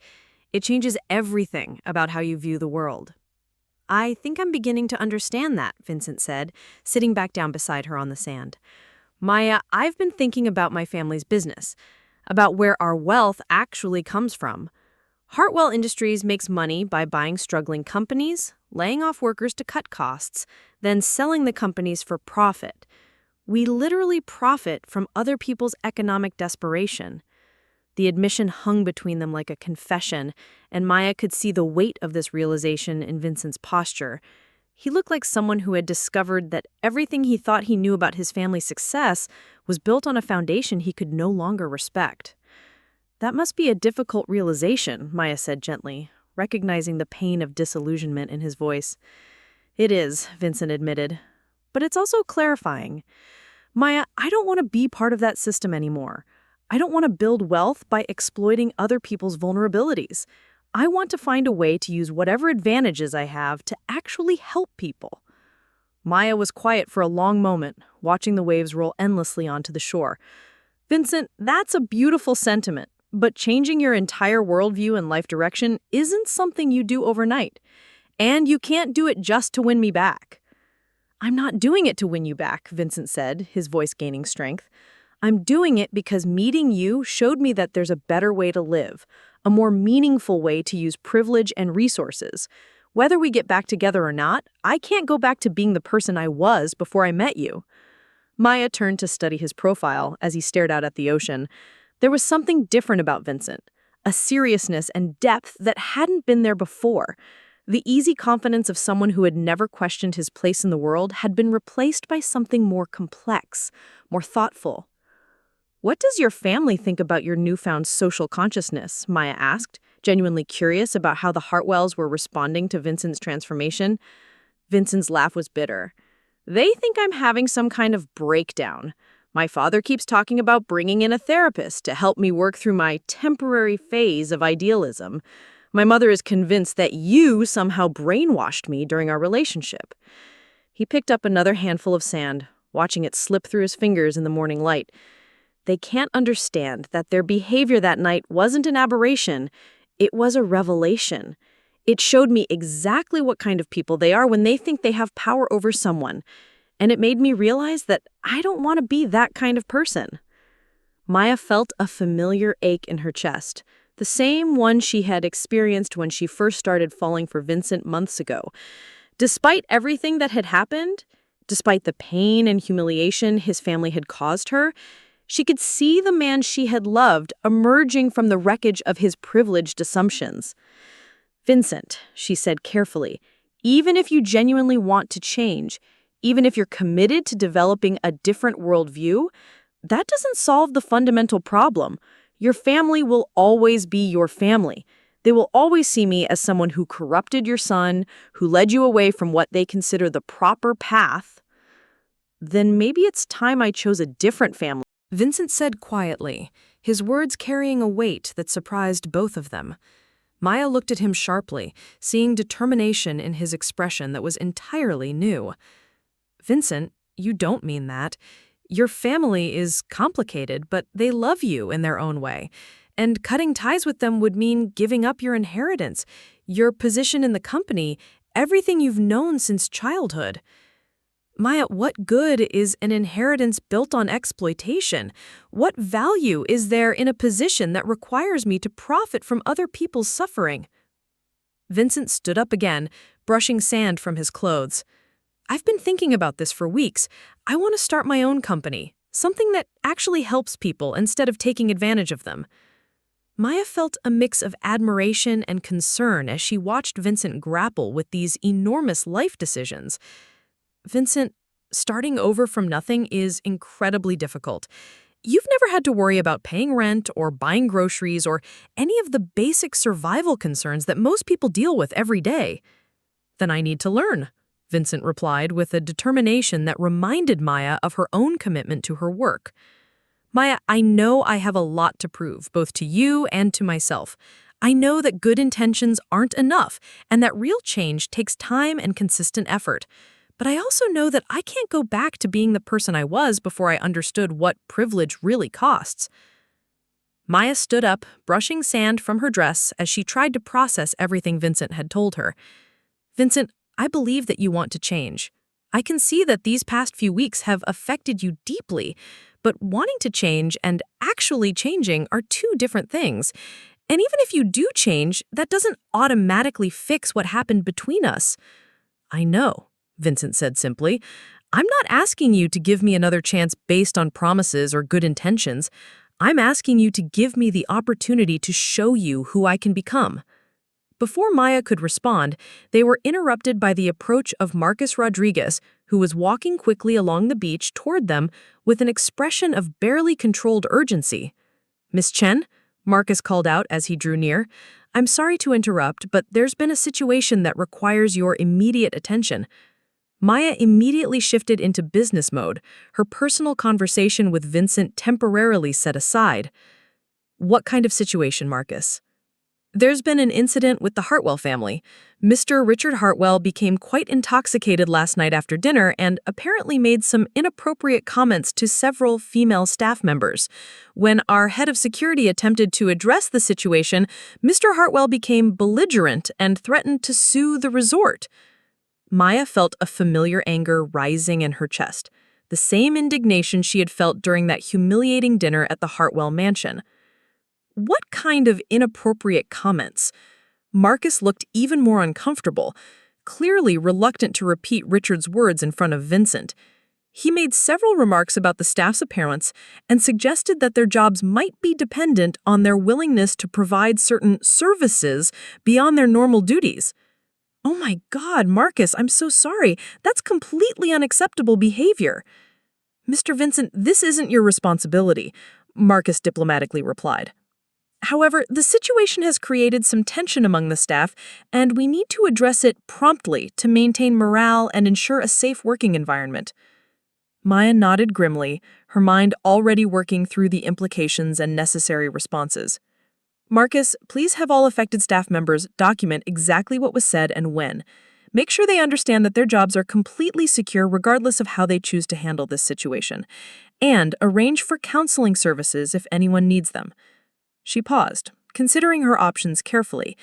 It changes everything about how you view the world." "I think I'm beginning to understand that," Vincent said, sitting back down beside her on the sand. "Maya, I've been thinking about my family's business, about where our wealth actually comes from. Hartwell Industries makes money by buying struggling companies, laying off workers to cut costs, then selling the companies for profit. We literally profit from other people's economic desperation. The admission hung between them like a confession, and Maya could see the weight of this realization in Vincent's posture. He looked like someone who had discovered that everything he thought he knew about his family's success was built on a foundation he could no longer respect. "That must be a difficult realization," Maya said gently, recognizing the pain of disillusionment in his voice. "It is," Vincent admitted. "But it's also clarifying. Maya, I don't want to be part of that system anymore. I don't want to build wealth by exploiting other people's vulnerabilities. I want to find a way to use whatever advantages I have to actually help people." Maya was quiet for a long moment, watching the waves roll endlessly onto the shore. "Vincent, that's a beautiful sentiment, but changing your entire worldview and life direction isn't something you do overnight. And you can't do it just to win me back." "I'm not doing it to win you back," Vincent said, his voice gaining strength. "I'm doing it because meeting you showed me that there's a better way to live, a more meaningful way to use privilege and resources. Whether we get back together or not, I can't go back to being the person I was before I met you." Maya turned to study his profile as he stared out at the ocean. There was something different about Vincent, a seriousness and depth that hadn't been there before. The easy confidence of someone who had never questioned his place in the world had been replaced by something more complex, more thoughtful. "What does your family think about your newfound social consciousness?" Maya asked, genuinely curious about how the Hartwells were responding to Vincent's transformation. Vincent's laugh was bitter. "They think I'm having some kind of breakdown. My father keeps talking about bringing in a therapist to help me work through my temporary phase of idealism. My mother is convinced that you somehow brainwashed me during our relationship." He picked up another handful of sand, watching it slip through his fingers in the morning light. "They can't understand that their behavior that night wasn't an aberration. It was a revelation. It showed me exactly what kind of people they are when they think they have power over someone. And it made me realize that I don't want to be that kind of person." Maya felt a familiar ache in her chest, the same one she had experienced when she first started falling for Vincent months ago. Despite everything that had happened, despite the pain and humiliation his family had caused her, she could see the man she had loved emerging from the wreckage of his privileged assumptions. "Vincent," she said carefully, "even if you genuinely want to change, even if you're committed to developing a different worldview, that doesn't solve the fundamental problem. Your family will always be your family. They will always see me as someone who corrupted your son, who led you away from what they consider the proper path. Then maybe it's time I chose a different family," Vincent said quietly, his words carrying a weight that surprised both of them. Maya looked at him sharply, seeing determination in his expression that was entirely new. "Vincent, you don't mean that. Your family is complicated, but they love you in their own way. And cutting ties with them would mean giving up your inheritance, your position in the company, everything you've known since childhood. Maya, what good is an inheritance built on exploitation? What value is there in a position that requires me to profit from other people's suffering?" Vincent stood up again, brushing sand from his clothes. "I've been thinking about this for weeks. I want to start my own company, something that actually helps people instead of taking advantage of them." Maya felt a mix of admiration and concern as she watched Vincent grapple with these enormous life decisions. "Vincent, starting over from nothing is incredibly difficult. You've never had to worry about paying rent or buying groceries or any of the basic survival concerns that most people deal with every day." "Then I need to learn," Vincent replied with a determination that reminded Maya of her own commitment to her work. "Maya, I know I have a lot to prove, both to you and to myself. I know that good intentions aren't enough, and that real change takes time and consistent effort. But I also know that I can't go back to being the person I was before I understood what privilege really costs." Maya stood up, brushing sand from her dress as she tried to process everything Vincent had told her. "Vincent, I believe that you want to change. I can see that these past few weeks have affected you deeply, but wanting to change and actually changing are two different things. And even if you do change, that doesn't automatically fix what happened between us." "I know," Vincent said simply. "I'm not asking you to give me another chance based on promises or good intentions. I'm asking you to give me the opportunity to show you who I can become." Before Maya could respond, they were interrupted by the approach of Marcus Rodriguez, who was walking quickly along the beach toward them with an expression of barely controlled urgency. "Miss Chen," Marcus called out as he drew near, "I'm sorry to interrupt, but there's been a situation that requires your immediate attention." Maya immediately shifted into business mode, her personal conversation with Vincent temporarily set aside. "What kind of situation, Marcus?" "There's been an incident with the Hartwell family. Mr. Richard Hartwell became quite intoxicated last night after dinner and apparently made some inappropriate comments to several female staff members. When our head of security attempted to address the situation, Mr. Hartwell became belligerent and threatened to sue the resort." Maya felt a familiar anger rising in her chest, the same indignation she had felt during that humiliating dinner at the Hartwell mansion. What kind of inappropriate comments? Marcus looked even more uncomfortable, clearly reluctant to repeat Richard's words in front of Vincent. He made several remarks about the staff's appearance and suggested that their jobs might be dependent on their willingness to provide certain services beyond their normal duties. "Oh my God, Marcus, I'm so sorry. That's completely unacceptable behavior." "Mr. Vincent, this isn't your responsibility," Marcus diplomatically replied. "However, the situation has created some tension among the staff, and we need to address it promptly to maintain morale and ensure a safe working environment." Maya nodded grimly, her mind already working through the implications and necessary responses. "Marcus, please have all affected staff members document exactly what was said and when. Make sure they understand that their jobs are completely secure regardless of how they choose to handle this situation. And arrange for counseling services if anyone needs them." She paused, considering her options carefully.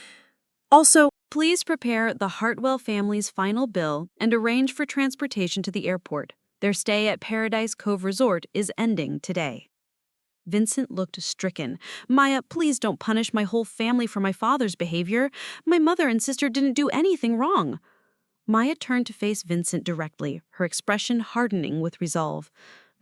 "Also, Please prepare the Hartwell family's final bill and arrange for transportation to the airport. Their stay at Paradise Cove Resort is ending today." Vincent looked stricken. "Maya, please don't punish my whole family for my father's behavior. My mother and sister didn't do anything wrong." Maya turned to face Vincent directly, her expression hardening with resolve.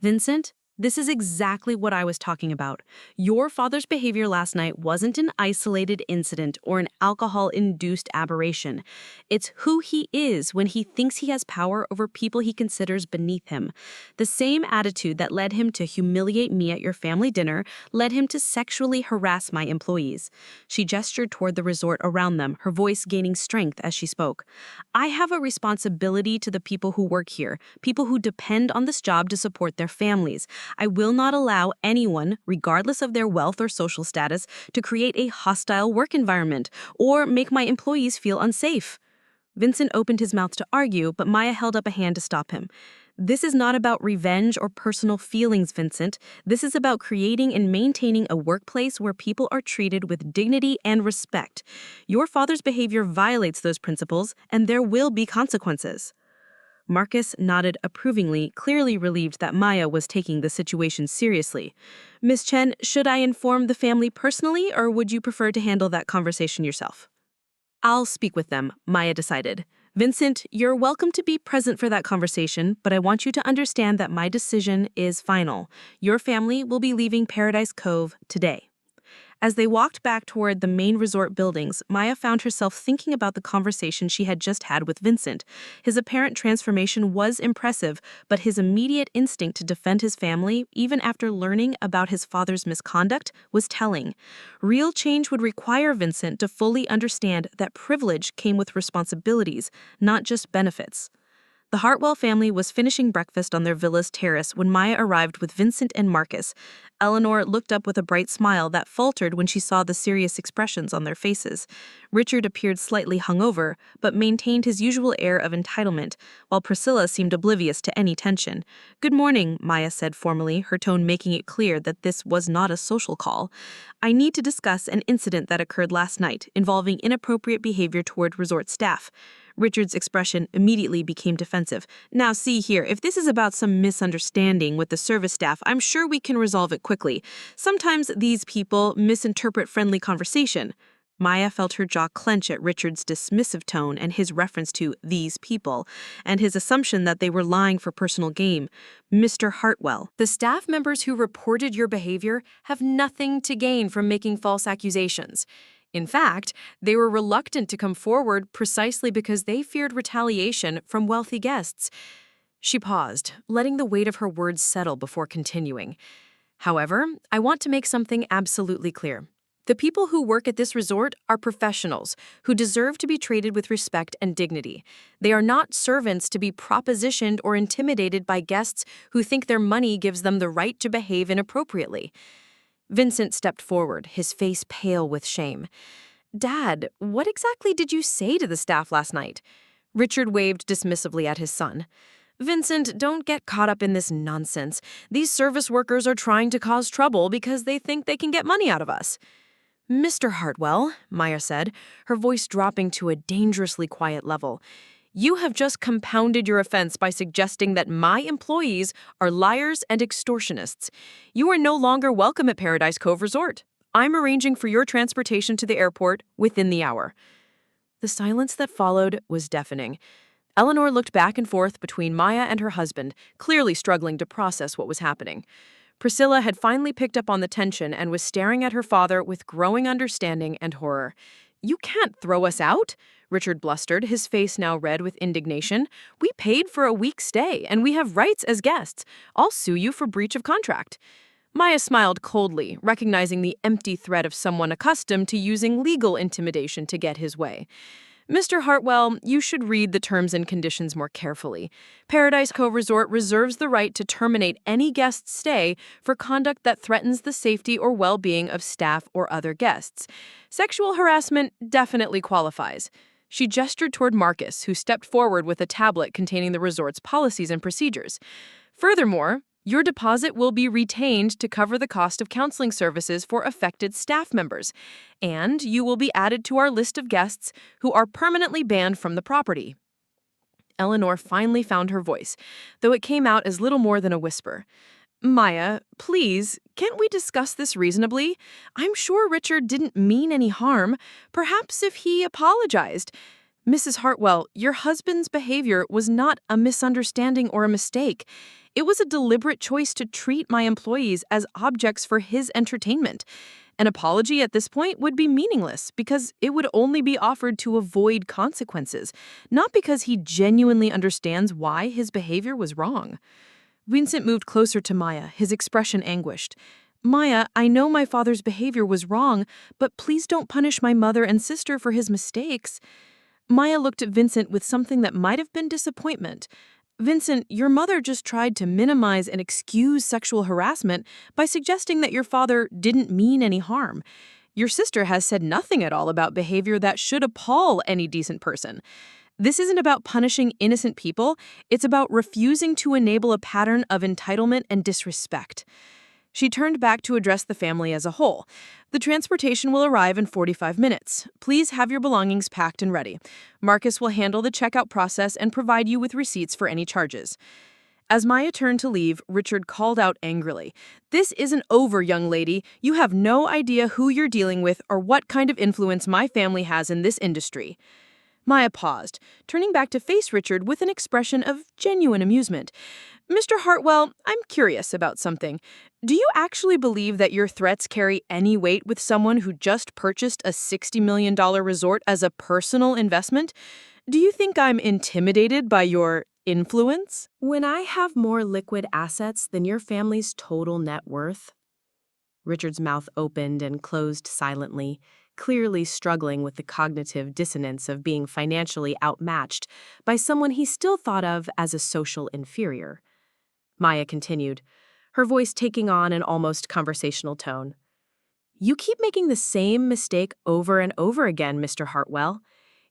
"Vincent, this is exactly what I was talking about. Your father's behavior last night wasn't an isolated incident or an alcohol-induced aberration. It's who he is when he thinks he has power over people he considers beneath him. The same attitude that led him to humiliate me at your family dinner led him to sexually harass my employees." She gestured toward the resort around them, her voice gaining strength as she spoke. "I have a responsibility to the people who work here, people who depend on this job to support their families. I will not allow anyone, regardless of their wealth or social status, to create a hostile work environment or make my employees feel unsafe." Vincent opened his mouth to argue, but Maya held up a hand to stop him. "This is not about revenge or personal feelings, Vincent. This is about creating and maintaining a workplace where people are treated with dignity and respect. Your father's behavior violates those principles, and there will be consequences." Marcus nodded approvingly, clearly relieved that Maya was taking the situation seriously. "Miss Chen, should I inform the family personally, or would you prefer to handle that conversation yourself?" "I'll speak with them," Maya decided. "Vincent, you're welcome to be present for that conversation, but I want you to understand that my decision is final. Your family will be leaving Paradise Cove today." As they walked back toward the main resort buildings, Maya found herself thinking about the conversation she had just had with Vincent. His apparent transformation was impressive, but his immediate instinct to defend his family, even after learning about his father's misconduct, was telling. Real change would require Vincent to fully understand that privilege came with responsibilities, not just benefits. The Hartwell family was finishing breakfast on their villa's terrace when Maya arrived with Vincent and Marcus. Eleanor looked up with a bright smile that faltered when she saw the serious expressions on their faces. Richard appeared slightly hungover, but maintained his usual air of entitlement, while Priscilla seemed oblivious to any tension. "Good morning," Maya said formally, her tone making it clear that this was not a social call. "I need to discuss an incident that occurred last night involving inappropriate behavior toward resort staff." Richard's expression immediately became defensive. "Now see here, if this is about some misunderstanding with the service staff, I'm sure we can resolve it quickly. Sometimes these people misinterpret friendly conversation." Maya felt her jaw clench at Richard's dismissive tone and his reference to these people, and his assumption that they were lying for personal gain. Mr. Hartwell. The staff members who reported your behavior have nothing to gain from making false accusations. In fact, they were reluctant to come forward precisely because they feared retaliation from wealthy guests. She paused, letting the weight of her words settle before continuing. However, I want to make something absolutely clear. The people who work at this resort are professionals who deserve to be treated with respect and dignity. They are not servants to be propositioned or intimidated by guests who think their money gives them the right to behave inappropriately. Vincent stepped forward, his face pale with shame. Dad, what exactly did you say to the staff last night? Richard waved dismissively at his son. Vincent, don't get caught up in this nonsense. These service workers are trying to cause trouble because they think they can get money out of us. Mr. Hartwell, Maya said, her voice dropping to a dangerously quiet level, you have just compounded your offense by suggesting that my employees are liars and extortionists. You are no longer welcome at Paradise Cove Resort. I'm arranging for your transportation to the airport within the hour. The silence that followed was deafening. Eleanor looked back and forth between Maya and her husband, clearly struggling to process what was happening. Priscilla had finally picked up on the tension and was staring at her father with growing understanding and horror. You can't throw us out, Richard blustered, his face now red with indignation. We paid for a week's stay, and we have rights as guests. I'll sue you for breach of contract. Maya smiled coldly, recognizing the empty threat of someone accustomed to using legal intimidation to get his way. Mr. Hartwell, you should read the terms and conditions more carefully. Paradise Cove Resort reserves the right to terminate any guest's stay for conduct that threatens the safety or well-being of staff or other guests. Sexual harassment definitely qualifies. She gestured toward Marcus, who stepped forward with a tablet containing the resort's policies and procedures. Furthermore, your deposit will be retained to cover the cost of counseling services for affected staff members, and you will be added to our list of guests who are permanently banned from the property. Eleanor finally found her voice, though it came out as little more than a whisper. Maya, please, can't we discuss this reasonably? I'm sure Richard didn't mean any harm. Perhaps if he apologized. Mrs. Hartwell, your husband's behavior was not a misunderstanding or a mistake. It was a deliberate choice to treat my employees as objects for his entertainment. An apology at this point would be meaningless because it would only be offered to avoid consequences, not because he genuinely understands why his behavior was wrong. Vincent moved closer to Maya, his expression anguished. Maya, I know my father's behavior was wrong, but please don't punish my mother and sister for his mistakes. Maya looked at Vincent with something that might have been disappointment. Vincent, your mother just tried to minimize and excuse sexual harassment by suggesting that your father didn't mean any harm. Your sister has said nothing at all about behavior that should appall any decent person. This isn't about punishing innocent people, it's about refusing to enable a pattern of entitlement and disrespect. She turned back to address the family as a whole. The transportation will arrive in 45 minutes. Please have your belongings packed and ready. Marcus will handle the checkout process and provide you with receipts for any charges. As Maya turned to leave, Richard called out angrily, This isn't over, young lady. You have no idea who you're dealing with or what kind of influence my family has in this industry. Maya paused, turning back to face Richard with an expression of genuine amusement. Mr. Hartwell, I'm curious about something. Do you actually believe that your threats carry any weight with someone who just purchased a $60 million resort as a personal investment? Do you think I'm intimidated by your influence? When I have more liquid assets than your family's total net worth? Richard's mouth opened and closed silently, clearly struggling with the cognitive dissonance of being financially outmatched by someone he still thought of as a social inferior. Maya continued, her voice taking on an almost conversational tone. You keep making the same mistake over and over again, Mr. Hartwell.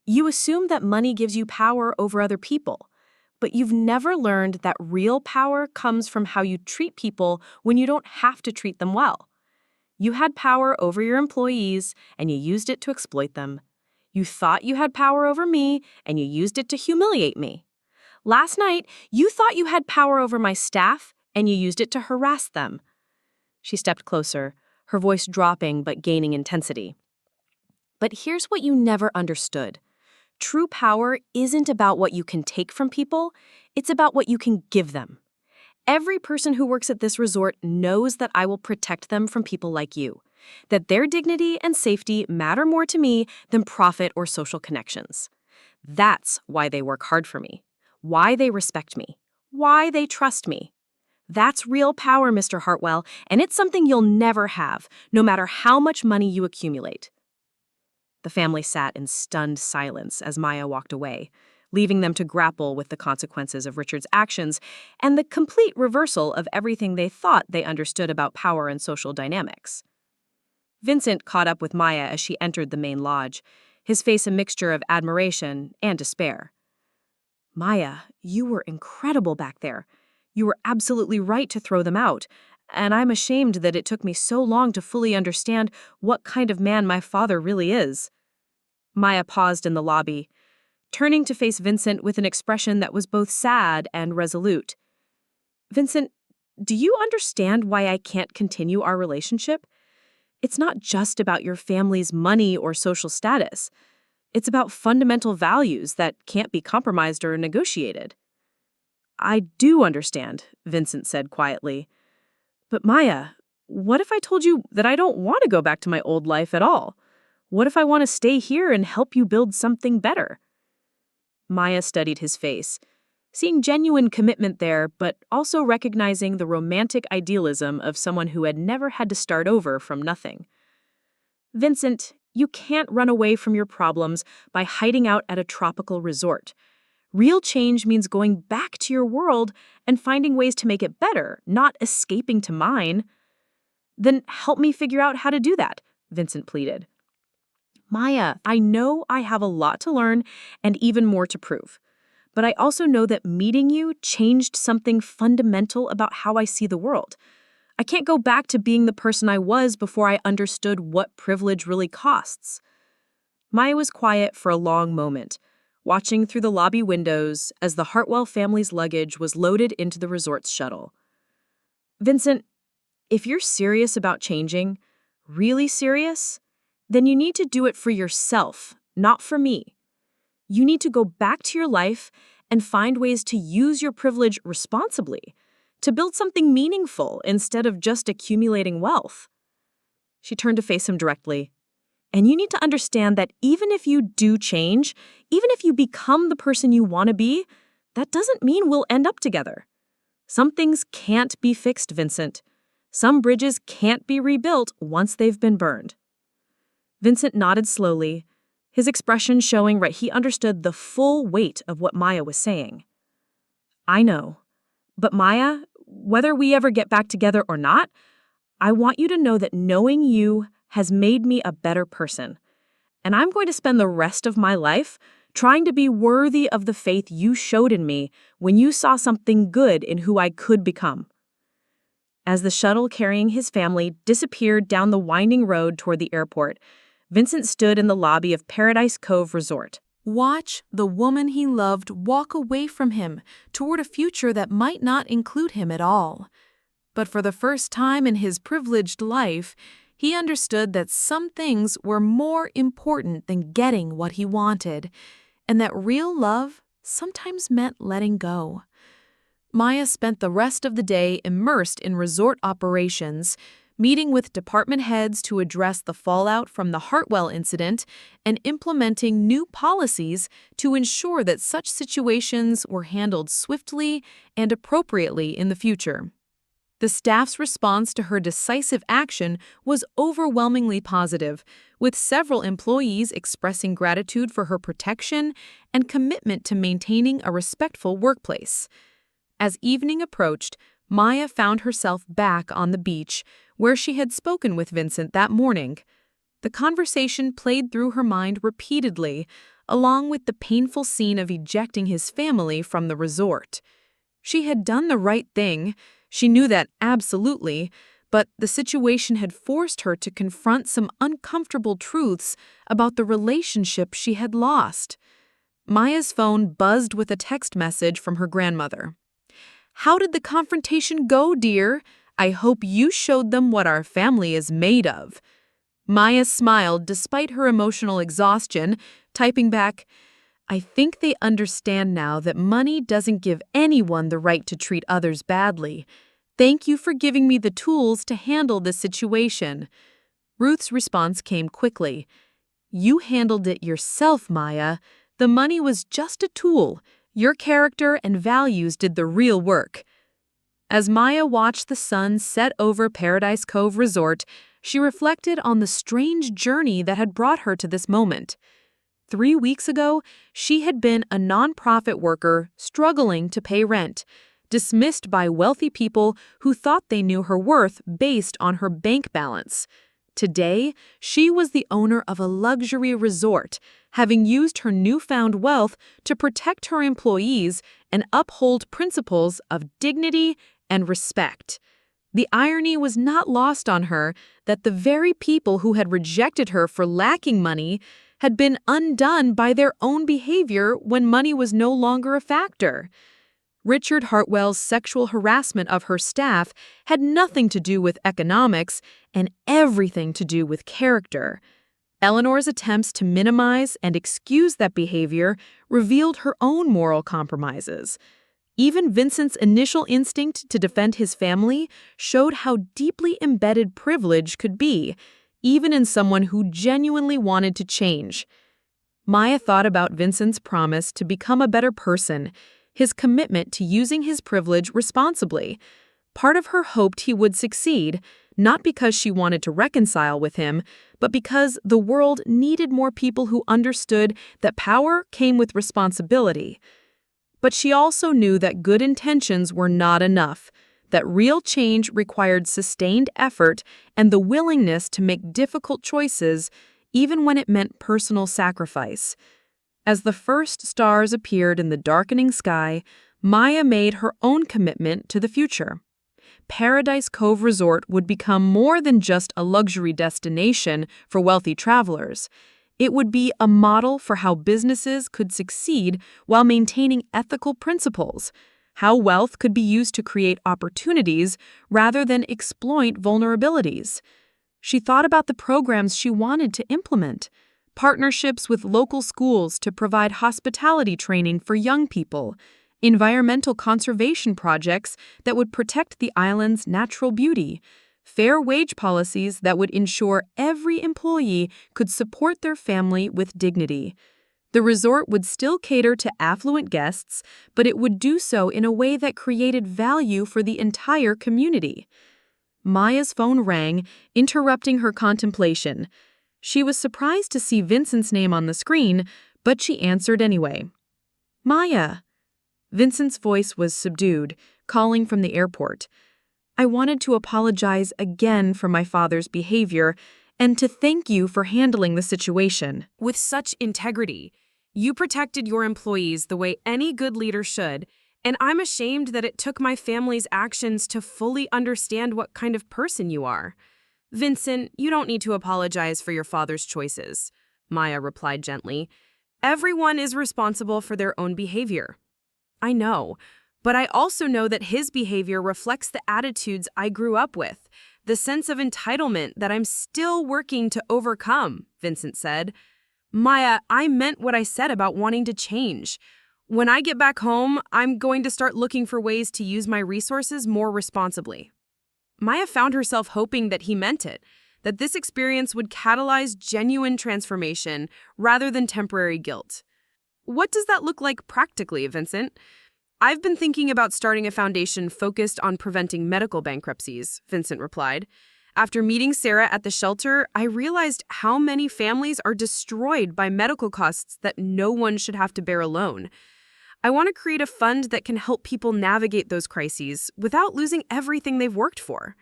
You assume that money gives you power over other people, but you've never learned that real power comes from how you treat people when you don't have to treat them well. You had power over your employees, and you used it to exploit them. You thought you had power over me, and you used it to humiliate me. Last night, you thought you had power over my staff, and you used it to harass them. She stepped closer, her voice dropping but gaining intensity. But here's what you never understood. True power isn't about what you can take from people, it's about what you can give them. Every person who works at this resort knows that I will protect them from people like you, that their dignity and safety matter more to me than profit or social connections. That's why they work hard for me, why they respect me, why they trust me. That's real power, Mr. Hartwell, and it's something you'll never have, no matter how much money you accumulate. The family sat in stunned silence as Maya walked away, leaving them to grapple with the consequences of Richard's actions and the complete reversal of everything they thought they understood about power and social dynamics. Vincent caught up with Maya as she entered the main lodge, his face a mixture of admiration and despair. "Maya, you were incredible back there. You were absolutely right to throw them out, and I'm ashamed that it took me so long to fully understand what kind of man my father really is." Maya paused in the lobby, turning to face Vincent with an expression that was both sad and resolute. "Vincent, do you understand why I can't continue our relationship? It's not just about your family's money or social status. It's about fundamental values that can't be compromised or negotiated." "I do understand," Vincent said quietly. "But Maya, what if I told you that I don't want to go back to my old life at all? What if I want to stay here and help you build something better?" Maya studied his face, seeing genuine commitment there, but also recognizing the romantic idealism of someone who had never had to start over from nothing. "Vincent, you can't run away from your problems by hiding out at a tropical resort. Real change means going back to your world and finding ways to make it better, not escaping to mine." "Then help me figure out how to do that," Vincent pleaded. "Maya, I know I have a lot to learn and even more to prove. But I also know that meeting you changed something fundamental about how I see the world. I can't go back to being the person I was before I understood what privilege really costs." Maya was quiet for a long moment, watching through the lobby windows as the Hartwell family's luggage was loaded into the resort's shuttle. "Vincent, if you're serious about changing, really serious, then you need to do it for yourself, not for me. You need to go back to your life and find ways to use your privilege responsibly, to build something meaningful instead of just accumulating wealth." She turned to face him directly. "And you need to understand that even if you do change, even if you become the person you want to be, that doesn't mean we'll end up together. Some things can't be fixed, Vincent. Some bridges can't be rebuilt once they've been burned." Vincent nodded slowly, his expression showing that he understood the full weight of what Maya was saying. "I know. But Maya, whether we ever get back together or not, I want you to know that knowing you has made me a better person. And I'm going to spend the rest of my life trying to be worthy of the faith you showed in me when you saw something good in who I could become." As the shuttle carrying his family disappeared down the winding road toward the airport, Vincent stood in the lobby of Paradise Cove Resort. Watch the woman he loved walk away from him toward a future that might not include him at all. But for the first time in his privileged life, he understood that some things were more important than getting what he wanted, and that real love sometimes meant letting go. Maya spent the rest of the day immersed in resort operations, meeting with department heads to address the fallout from the Hartwell incident and implementing new policies to ensure that such situations were handled swiftly and appropriately in the future. The staff's response to her decisive action was overwhelmingly positive, with several employees expressing gratitude for her protection and commitment to maintaining a respectful workplace. As evening approached, Maya found herself back on the beach, where she had spoken with Vincent that morning. The conversation played through her mind repeatedly, along with the painful scene of ejecting his family from the resort. She had done the right thing, she knew that absolutely, but the situation had forced her to confront some uncomfortable truths about the relationship she had lost. Maya's phone buzzed with a text message from her grandmother. "How did the confrontation go, dear? I hope you showed them what our family is made of." Maya smiled despite her emotional exhaustion, typing back, "I think they understand now that money doesn't give anyone the right to treat others badly. Thank you for giving me the tools to handle this situation." Ruth's response came quickly. "You handled it yourself, Maya. The money was just a tool. Your character and values did the real work." As Maya watched the sun set over Paradise Cove Resort, she reflected on the strange journey that had brought her to this moment. 3 weeks ago, she had been a nonprofit worker struggling to pay rent, dismissed by wealthy people who thought they knew her worth based on her bank balance. Today, she was the owner of a luxury resort, having used her newfound wealth to protect her employees and uphold principles of dignity and respect. The irony was not lost on her that the very people who had rejected her for lacking money had been undone by their own behavior when money was no longer a factor. Richard Hartwell's sexual harassment of her staff had nothing to do with economics and everything to do with character. Eleanor's attempts to minimize and excuse that behavior revealed her own moral compromises. Even Vincent's initial instinct to defend his family showed how deeply embedded privilege could be, even in someone who genuinely wanted to change. Maya thought about Vincent's promise to become a better person, his commitment to using his privilege responsibly. Part of her hoped he would succeed, not because she wanted to reconcile with him, but because the world needed more people who understood that power came with responsibility. But she also knew that good intentions were not enough, that real change required sustained effort and the willingness to make difficult choices, even when it meant personal sacrifice. As the first stars appeared in the darkening sky, Maya made her own commitment to the future. Paradise Cove Resort would become more than just a luxury destination for wealthy travelers. It would be a model for how businesses could succeed while maintaining ethical principles, how wealth could be used to create opportunities rather than exploit vulnerabilities. She thought about the programs she wanted to implement. Partnerships with local schools to provide hospitality training for young people, environmental conservation projects that would protect the island's natural beauty, fair wage policies that would ensure every employee could support their family with dignity. The resort would still cater to affluent guests, but it would do so in a way that created value for the entire community. Maya's phone rang, interrupting her contemplation. She was surprised to see Vincent's name on the screen, but she answered anyway. "Maya." Vincent's voice was subdued, calling from the airport. "I wanted to apologize again for my father's behavior and to thank you for handling the situation with such integrity. You protected your employees the way any good leader should, and I'm ashamed that it took my family's actions to fully understand what kind of person you are." "Vincent, you don't need to apologize for your father's choices," Maya replied gently. "Everyone is responsible for their own behavior." "I know, but I also know that his behavior reflects the attitudes I grew up with, the sense of entitlement that I'm still working to overcome," Vincent said. "Maya, I meant what I said about wanting to change. When I get back home, I'm going to start looking for ways to use my resources more responsibly." Maya found herself hoping that he meant it, that this experience would catalyze genuine transformation rather than temporary guilt. "What does that look like practically, Vincent?" "I've been thinking about starting a foundation focused on preventing medical bankruptcies," Vincent replied. "After meeting Sarah at the shelter, I realized how many families are destroyed by medical costs that no one should have to bear alone. I want to create a fund that can help people navigate those crises without losing everything they've worked for."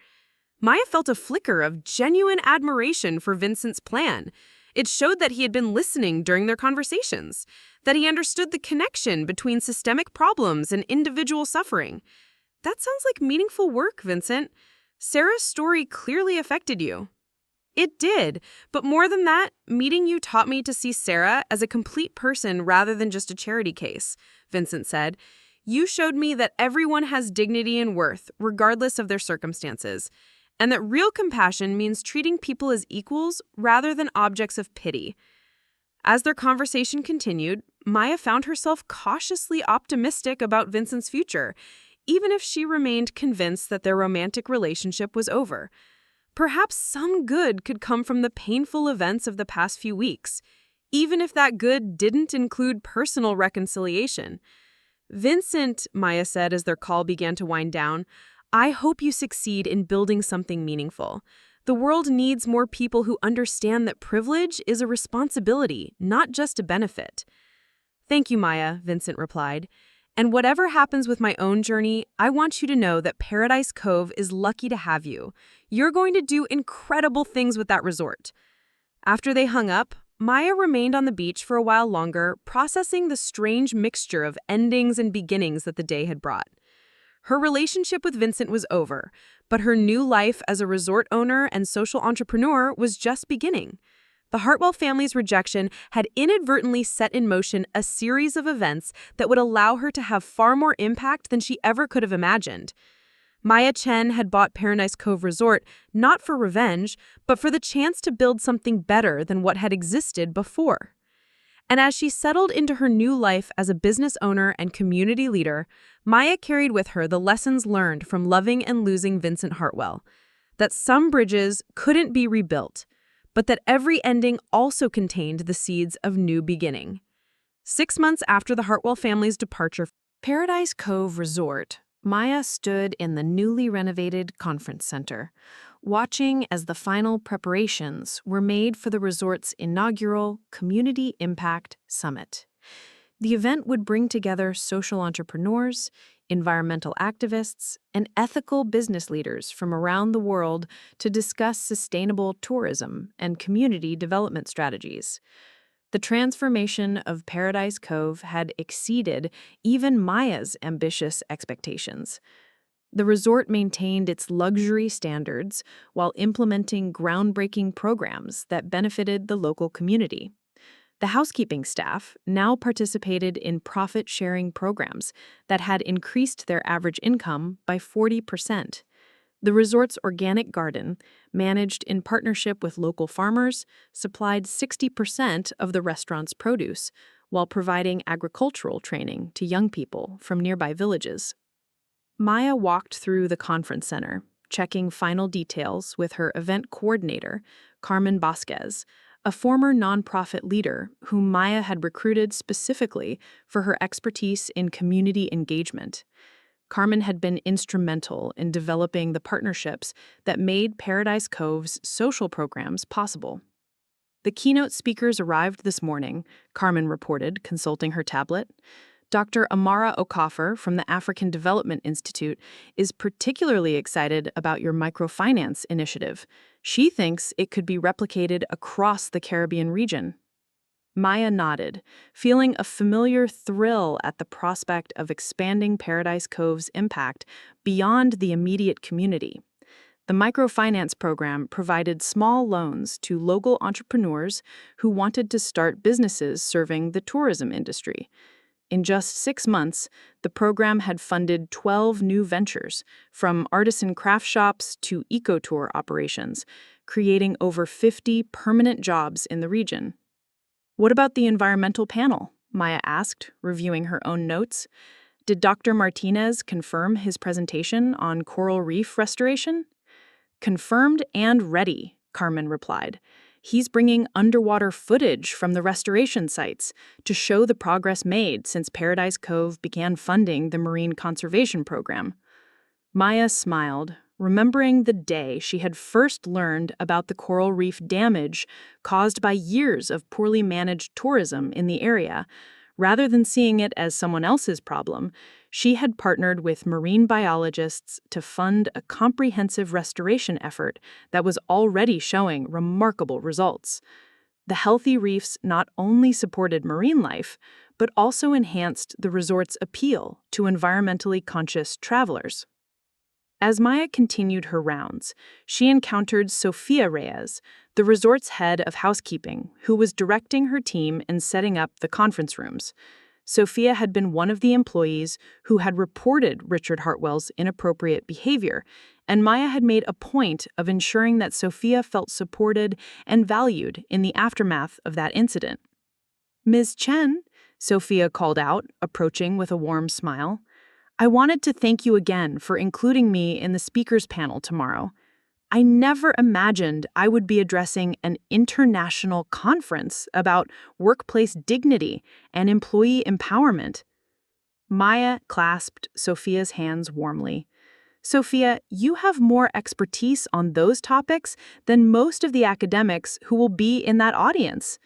Maya felt a flicker of genuine admiration for Vincent's plan. It showed that he had been listening during their conversations, that he understood the connection between systemic problems and individual suffering. "That sounds like meaningful work, Vincent. Sarah's story clearly affected you." "It did, but more than that, meeting you taught me to see Sarah as a complete person rather than just a charity case," Vincent said. "You showed me that everyone has dignity and worth, regardless of their circumstances. and that real compassion means treating people as equals rather than objects of pity. As their conversation continued, Maya found herself cautiously optimistic about Vincent's future, even if she remained convinced that their romantic relationship was over. Perhaps some good could come from the painful events of the past few weeks, even if that good didn't include personal reconciliation. "Vincent," Maya said as their call began to wind down, "I hope you succeed in building something meaningful. The world needs more people who understand that privilege is a responsibility, not just a benefit." "Thank you, Maya," Vincent replied. "And whatever happens with my own journey, I want you to know that Paradise Cove is lucky to have you. You're going to do incredible things with that resort." After they hung up, Maya remained on the beach for a while longer, processing the strange mixture of endings and beginnings that the day had brought. Her relationship with Vincent was over, but her new life as a resort owner and social entrepreneur was just beginning. The Hartwell family's rejection had inadvertently set in motion a series of events that would allow her to have far more impact than she ever could have imagined. Maya Chen had bought Paradise Cove Resort not for revenge, but for the chance to build something better than what had existed before. And as she settled into her new life as a business owner and community leader, Maya carried with her the lessons learned from loving and losing Vincent Hartwell. That some bridges couldn't be rebuilt, but that every ending also contained the seeds of new beginning. 6 months after the Hartwell family's departure from Paradise Cove Resort, Maya stood in the newly renovated conference center, watching as the final preparations were made for the resort's inaugural Community Impact Summit. The event would bring together social entrepreneurs, environmental activists, and ethical business leaders from around the world to discuss sustainable tourism and community development strategies. The transformation of Paradise Cove had exceeded even Maya's ambitious expectations. The resort maintained its luxury standards while implementing groundbreaking programs that benefited the local community. The housekeeping staff now participated in profit-sharing programs that had increased their average income by 40%. The resort's organic garden, managed in partnership with local farmers, supplied 60% of the restaurant's produce, while providing agricultural training to young people from nearby villages. Maya walked through the conference center, checking final details with her event coordinator, Carmen Vasquez, a former nonprofit leader whom Maya had recruited specifically for her expertise in community engagement. Carmen had been instrumental in developing the partnerships that made Paradise Cove's social programs possible. "The keynote speakers arrived this morning," Carmen reported, consulting her tablet. "Dr. Amara Okafor from the African Development Institute is particularly excited about your microfinance initiative. She thinks it could be replicated across the Caribbean region." Maya nodded, feeling a familiar thrill at the prospect of expanding Paradise Cove's impact beyond the immediate community. The microfinance program provided small loans to local entrepreneurs who wanted to start businesses serving the tourism industry. In just 6 months, the program had funded 12 new ventures, from artisan craft shops to ecotour operations, creating over 50 permanent jobs in the region. "What about the environmental panel?" Maya asked, reviewing her own notes. "Did Dr. Martinez confirm his presentation on coral reef restoration?" "Confirmed and ready," Carmen replied. "He's bringing underwater footage from the restoration sites to show the progress made since Paradise Cove began funding the Marine Conservation Program." Maya smiled, remembering the day she had first learned about the coral reef damage caused by years of poorly managed tourism in the area. Rather than seeing it as someone else's problem, she had partnered with marine biologists to fund a comprehensive restoration effort that was already showing remarkable results. The healthy reefs not only supported marine life, but also enhanced the resort's appeal to environmentally conscious travelers. As Maya continued her rounds, she encountered Sofia Reyes, the resort's head of housekeeping, who was directing her team in setting up the conference rooms. Sophia had been one of the employees who had reported Richard Hartwell's inappropriate behavior, and Maya had made a point of ensuring that Sophia felt supported and valued in the aftermath of that incident. "Ms. Chen," Sophia called out, approaching with a warm smile, "I wanted to thank you again for including me in the speakers panel tomorrow. I never imagined I would be addressing an international conference about workplace dignity and employee empowerment." Maya clasped Sophia's hands warmly. "Sophia, you have more expertise on those topics than most of the academics who will be in that audience.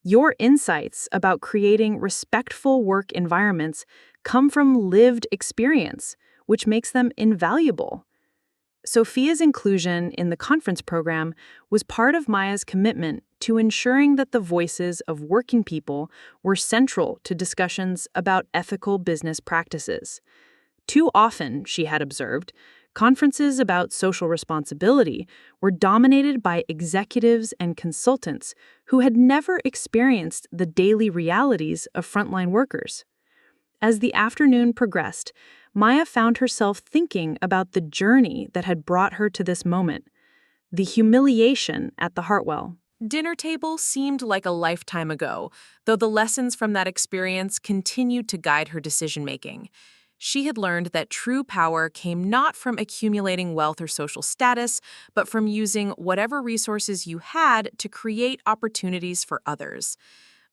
Your insights about creating respectful work environments come from lived experience, which makes them invaluable." Sophia's inclusion in the conference program was part of Maya's commitment to ensuring that the voices of working people were central to discussions about ethical business practices. Too often, she had observed, conferences about social responsibility were dominated by executives and consultants who had never experienced the daily realities of frontline workers. As the afternoon progressed, Maya found herself thinking about the journey that had brought her to this moment, the humiliation at the Hartwell. Dinner table seemed like a lifetime ago, though the lessons from that experience continued to guide her decision-making. She had learned that true power came not from accumulating wealth or social status, but from using whatever resources you had to create opportunities for others.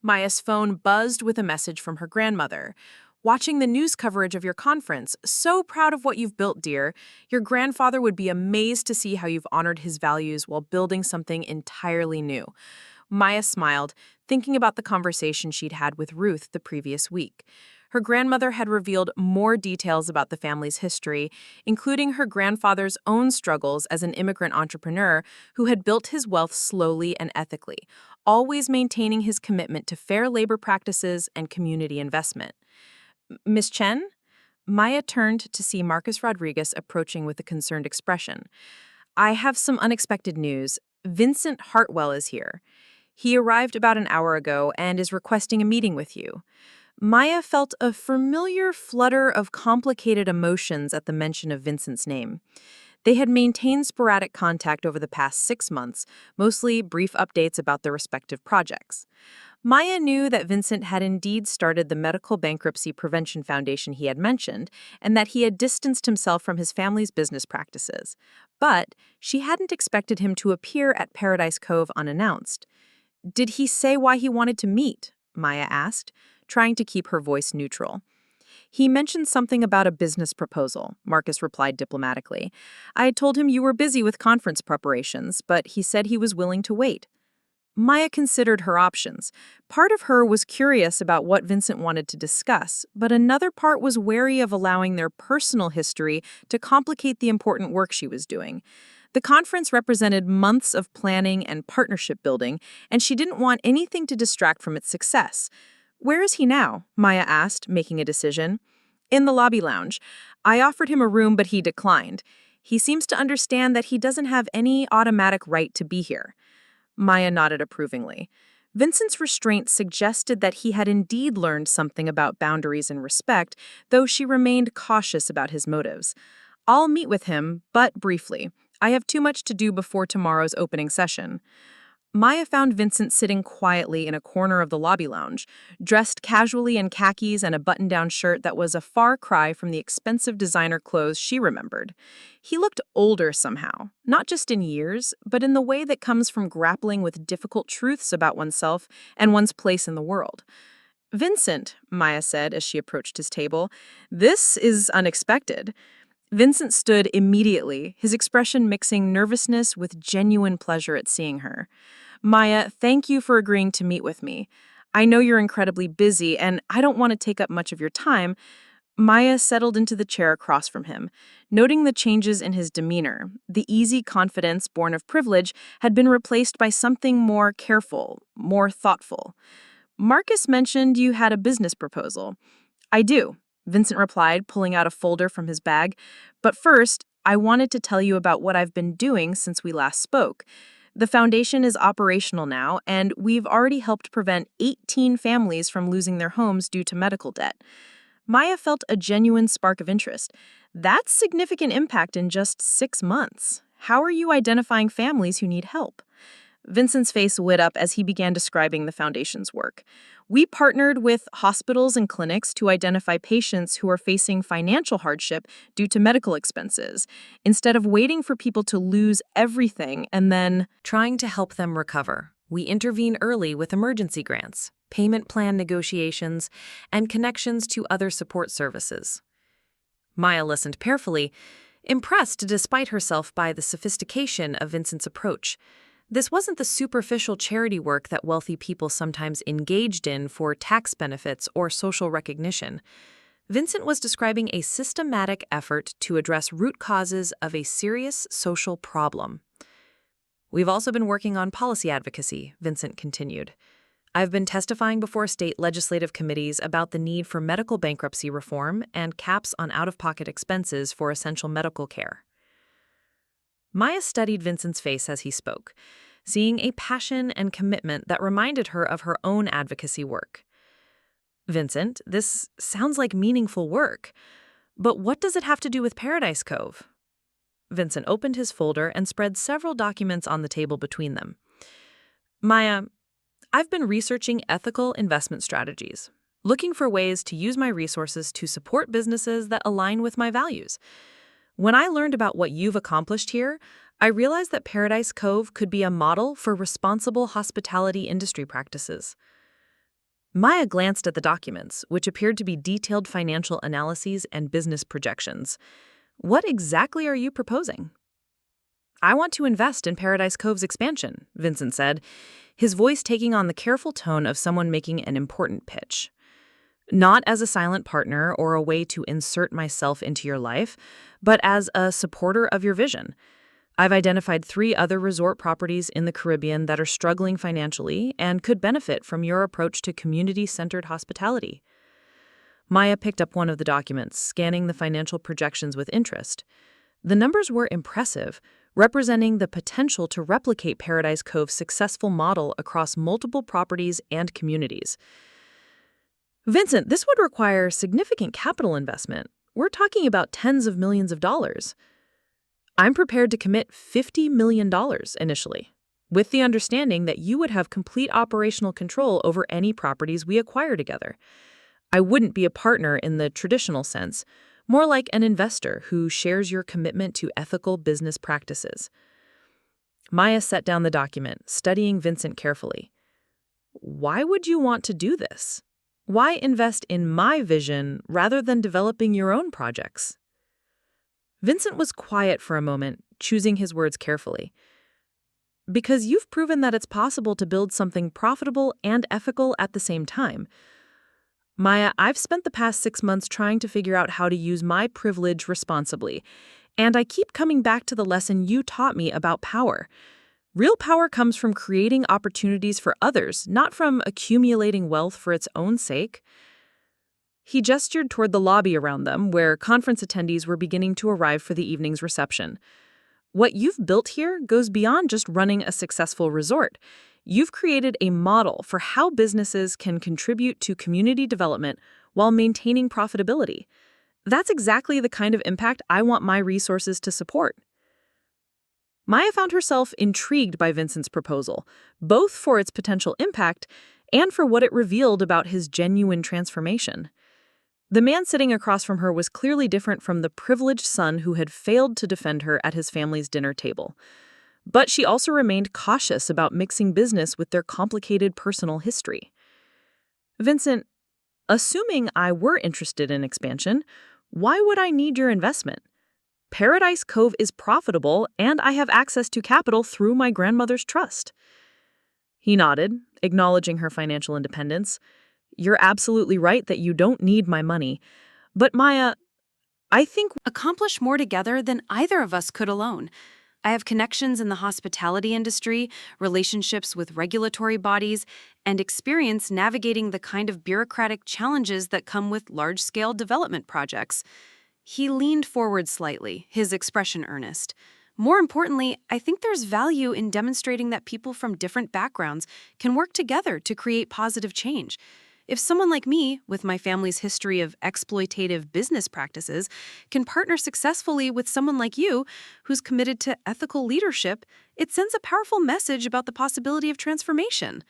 Maya's phone buzzed with a message from her grandmother. "Watching the news coverage of your conference. So proud of what you've built, dear. Your grandfather would be amazed to see how you've honored his values while building something entirely new." Maya smiled, thinking about the conversation she'd had with Ruth the previous week. Her grandmother had revealed more details about the family's history, including her grandfather's own struggles as an immigrant entrepreneur who had built his wealth slowly and ethically, always maintaining his commitment to fair labor practices and community investment. "Miss Chen?" Maya turned to see Marcus Rodriguez approaching with a concerned expression. "I have some unexpected news. Vincent Hartwell is here. He arrived about an hour ago and is requesting a meeting with you." Maya felt a familiar flutter of complicated emotions at the mention of Vincent's name. They had maintained sporadic contact over the past 6 months, mostly brief updates about their respective projects. Maya knew that Vincent had indeed started the medical bankruptcy prevention foundation he had mentioned, and that he had distanced himself from his family's business practices. But she hadn't expected him to appear at Paradise Cove unannounced. "Did he say why he wanted to meet?" Maya asked, trying to keep her voice neutral. "He mentioned something about a business proposal," Marcus replied diplomatically. "I had told him you were busy with conference preparations, but he said he was willing to wait." Maya considered her options. Part of her was curious about what Vincent wanted to discuss, but another part was wary of allowing their personal history to complicate the important work she was doing. The conference represented months of planning and partnership building, and she didn't want anything to distract from its success. "Where is he now?" Maya asked, making a decision. "In the lobby lounge. I offered him a room, but he declined. He seems to understand that he doesn't have any automatic right to be here." Maya nodded approvingly. Vincent's restraint suggested that he had indeed learned something about boundaries and respect, though she remained cautious about his motives. "I'll meet with him, but briefly. I have too much to do before tomorrow's opening session." Maya found Vincent sitting quietly in a corner of the lobby lounge, dressed casually in khakis and a button-down shirt that was a far cry from the expensive designer clothes she remembered. He looked older somehow, not just in years, but in the way that comes from grappling with difficult truths about oneself and one's place in the world. "Vincent," Maya said as she approached his table, "this is unexpected." Vincent stood immediately, his expression mixing nervousness with genuine pleasure at seeing her. "Maya, thank you for agreeing to meet with me. I know you're incredibly busy, and I don't want to take up much of your time." Maya settled into the chair across from him, noting the changes in his demeanor. The easy confidence born of privilege had been replaced by something more careful, more thoughtful. "Marcus mentioned you had a business proposal." "I do," Vincent replied, pulling out a folder from his bag. "But first, I wanted to tell you about what I've been doing since we last spoke." The foundation is operational now, and we've already helped prevent 18 families from losing their homes due to medical debt. Maya felt a genuine spark of interest. That's significant impact in just 6 months. How are you identifying families who need help? Vincent's face lit up as he began describing the foundation's work. We partnered with hospitals and clinics to identify patients who are facing financial hardship due to medical expenses, instead of waiting for people to lose everything and then Trying to help them recover, we intervene early with emergency grants, payment plan negotiations, and connections to other support services. Maya listened carefully, impressed despite herself by the sophistication of Vincent's approach. This wasn't the superficial charity work that wealthy people sometimes engaged in for tax benefits or social recognition. Vincent was describing a systematic effort to address root causes of a serious social problem. We've also been working on policy advocacy, Vincent continued. I've been testifying before state legislative committees about the need for medical bankruptcy reform and caps on out-of-pocket expenses for essential medical care. Maya studied Vincent's face as he spoke, seeing a passion and commitment that reminded her of her own advocacy work. Vincent, this sounds like meaningful work, but what does it have to do with Paradise Cove? Vincent opened his folder and spread several documents on the table between them. Maya, I've been researching ethical investment strategies, looking for ways to use my resources to support businesses that align with my values. When I learned about what you've accomplished here, I realized that Paradise Cove could be a model for responsible hospitality industry practices. Maya glanced at the documents, which appeared to be detailed financial analyses and business projections. What exactly are you proposing? I want to invest in Paradise Cove's expansion, Vincent said, his voice taking on the careful tone of someone making an important pitch. Not as a silent partner or a way to insert myself into your life, but as a supporter of your vision. I've identified 3 other resort properties in the Caribbean that are struggling financially and could benefit from your approach to community-centered hospitality. Maya picked up one of the documents, scanning the financial projections with interest. The numbers were impressive, representing the potential to replicate Paradise Cove's successful model across multiple properties and communities. Vincent, this would require significant capital investment. We're talking about tens of millions of dollars. I'm prepared to commit $50 million initially, with the understanding that you would have complete operational control over any properties we acquire together. I wouldn't be a partner in the traditional sense, more like an investor who shares your commitment to ethical business practices. Maya set down the document, studying Vincent carefully. Why would you want to do this? Why invest in my vision rather than developing your own projects? Vincent was quiet for a moment, choosing his words carefully. Because you've proven that it's possible to build something profitable and ethical at the same time. Maya, I've spent the past 6 months trying to figure out how to use my privilege responsibly, and I keep coming back to the lesson you taught me about power. Real power comes from creating opportunities for others, not from accumulating wealth for its own sake. He gestured toward the lobby around them, where conference attendees were beginning to arrive for the evening's reception. What you've built here goes beyond just running a successful resort. You've created a model for how businesses can contribute to community development while maintaining profitability. That's exactly the kind of impact I want my resources to support. Maya found herself intrigued by Vincent's proposal, both for its potential impact and for what it revealed about his genuine transformation. The man sitting across from her was clearly different from the privileged son who had failed to defend her at his family's dinner table. But she also remained cautious about mixing business with their complicated personal history. Vincent, assuming I were interested in expansion, why would I need your investment? Paradise Cove is profitable, and I have access to capital through my grandmother's trust. He nodded, acknowledging her financial independence. You're absolutely right that you don't need my money. But Maya, I think accomplish more together than either of us could alone. I have connections in the hospitality industry, relationships with regulatory bodies, and experience navigating the kind of bureaucratic challenges that come with large-scale development projects. He leaned forward slightly, his expression earnest. More importantly, I think there's value in demonstrating that people from different backgrounds can work together to create positive change. If someone like me, with my family's history of exploitative business practices, can partner successfully with someone like you, who's committed to ethical leadership, it sends a powerful message about the possibility of transformation.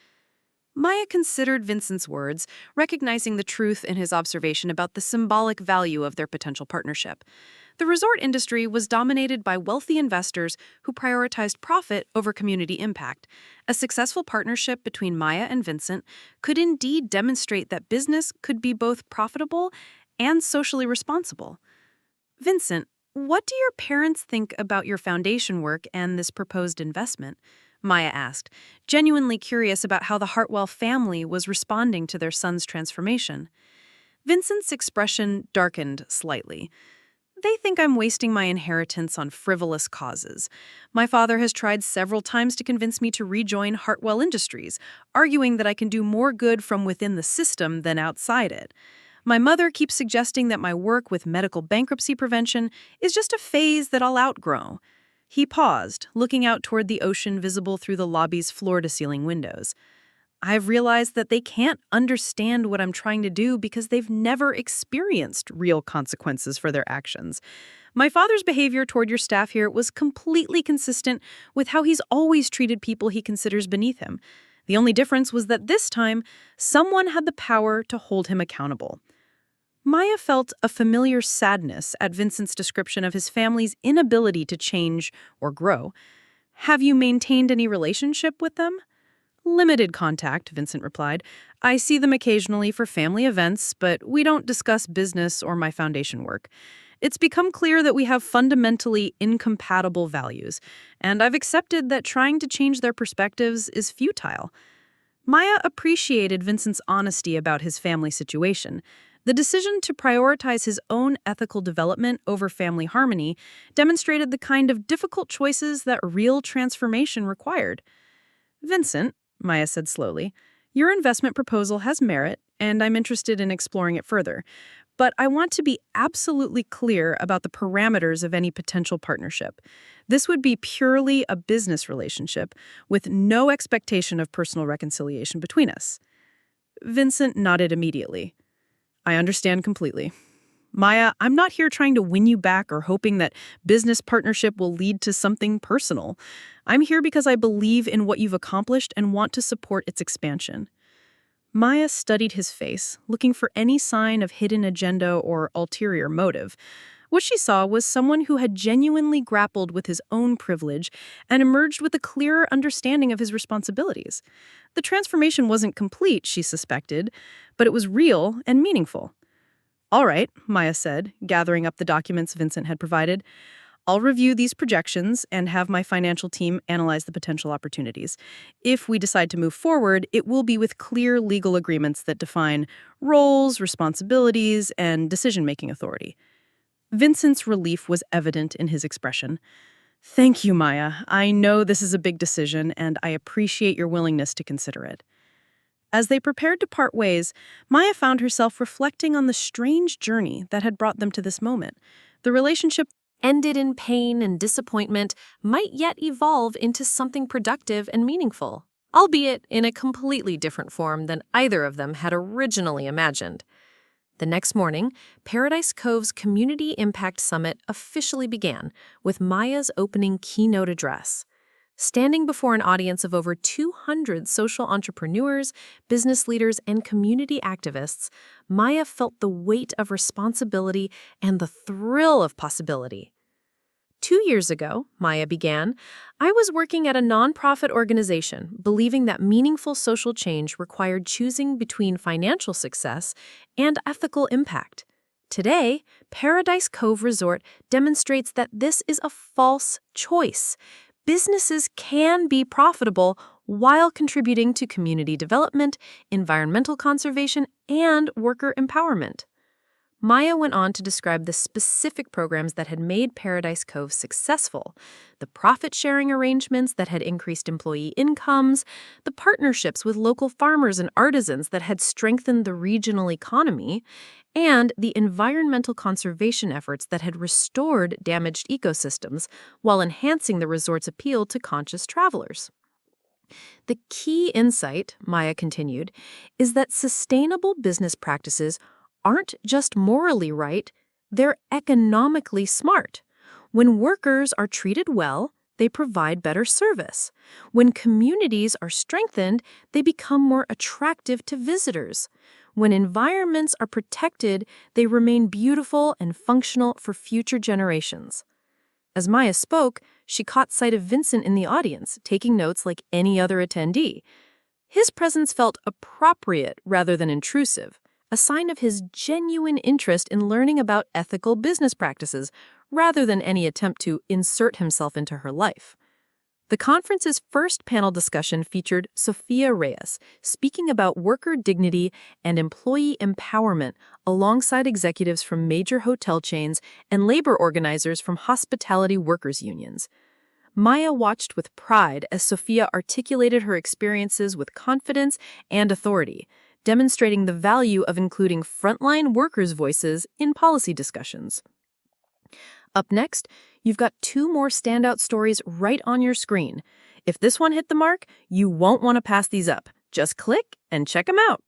Maya considered Vincent's words, recognizing the truth in his observation about the symbolic value of their potential partnership. The resort industry was dominated by wealthy investors who prioritized profit over community impact. A successful partnership between Maya and Vincent could indeed demonstrate that business could be both profitable and socially responsible. Vincent, what do your parents think about your foundation work and this proposed investment? Maya asked, genuinely curious about how the Hartwell family was responding to their son's transformation. Vincent's expression darkened slightly. They think I'm wasting my inheritance on frivolous causes. My father has tried several times to convince me to rejoin Hartwell Industries, arguing that I can do more good from within the system than outside it. My mother keeps suggesting that my work with medical bankruptcy prevention is just a phase that I'll outgrow. He paused, looking out toward the ocean visible through the lobby's floor-to-ceiling windows. I've realized that they can't understand what I'm trying to do because they've never experienced real consequences for their actions. My father's behavior toward your staff here was completely consistent with how he's always treated people he considers beneath him. The only difference was that this time, someone had the power to hold him accountable. Maya felt a familiar sadness at Vincent's description of his family's inability to change or grow. Have you maintained any relationship with them? Limited contact, Vincent replied. I see them occasionally for family events, but we don't discuss business or my foundation work. It's become clear that we have fundamentally incompatible values, and I've accepted that trying to change their perspectives is futile. Maya appreciated Vincent's honesty about his family situation. The decision to prioritize his own ethical development over family harmony demonstrated the kind of difficult choices that real transformation required. Vincent, Maya said slowly, your investment proposal has merit, and I'm interested in exploring it further. But I want to be absolutely clear about the parameters of any potential partnership. This would be purely a business relationship, with no expectation of personal reconciliation between us. Vincent nodded immediately. I understand completely. Maya, I'm not here trying to win you back or hoping that business partnership will lead to something personal. I'm here because I believe in what you've accomplished and want to support its expansion. Maya studied his face, looking for any sign of hidden agenda or ulterior motive. What she saw was someone who had genuinely grappled with his own privilege and emerged with a clearer understanding of his responsibilities. The transformation wasn't complete, she suspected, but it was real and meaningful. All right, Maya said, gathering up the documents Vincent had provided. I'll review these projections and have my financial team analyze the potential opportunities. If we decide to move forward, it will be with clear legal agreements that define roles, responsibilities, and decision-making authority. Vincent's relief was evident in his expression. Thank you, Maya. I know this is a big decision, and I appreciate your willingness to consider it. As they prepared to part ways, Maya found herself reflecting on the strange journey that had brought them to this moment. The relationship Ended in pain and disappointment might yet evolve into something productive and meaningful, albeit in a completely different form than either of them had originally imagined. The next morning, Paradise Cove's Community Impact Summit officially began with Maya's opening keynote address. Standing before an audience of over 200 social entrepreneurs, business leaders, and community activists, Maya felt the weight of responsibility and the thrill of possibility. 2 years ago, Maya began, I was working at a nonprofit organization, believing that meaningful social change required choosing between financial success and ethical impact. Today, Paradise Cove Resort demonstrates that this is a false choice. Businesses can be profitable while contributing to community development, environmental conservation, and worker empowerment. Maya went on to describe the specific programs that had made Paradise Cove successful, the profit-sharing arrangements that had increased employee incomes, the partnerships with local farmers and artisans that had strengthened the regional economy, and the environmental conservation efforts that had restored damaged ecosystems while enhancing the resort's appeal to conscious travelers. The key insight, Maya continued, is that sustainable business practices aren't just morally right, they're economically smart. When workers are treated well, they provide better service. When communities are strengthened, they become more attractive to visitors. When environments are protected, they remain beautiful and functional for future generations. As Maya spoke, she caught sight of Vincent in the audience, taking notes like any other attendee. His presence felt appropriate rather than intrusive, a sign of his genuine interest in learning about ethical business practices, rather than any attempt to insert himself into her life. The conference's first panel discussion featured Sophia Reyes, speaking about worker dignity and employee empowerment alongside executives from major hotel chains and labor organizers from hospitality workers' unions. Maya watched with pride as Sophia articulated her experiences with confidence and authority, demonstrating the value of including frontline workers' voices in policy discussions. Up next, you've got two more standout stories right on your screen. If this one hit the mark, you won't want to pass these up. Just click and check them out.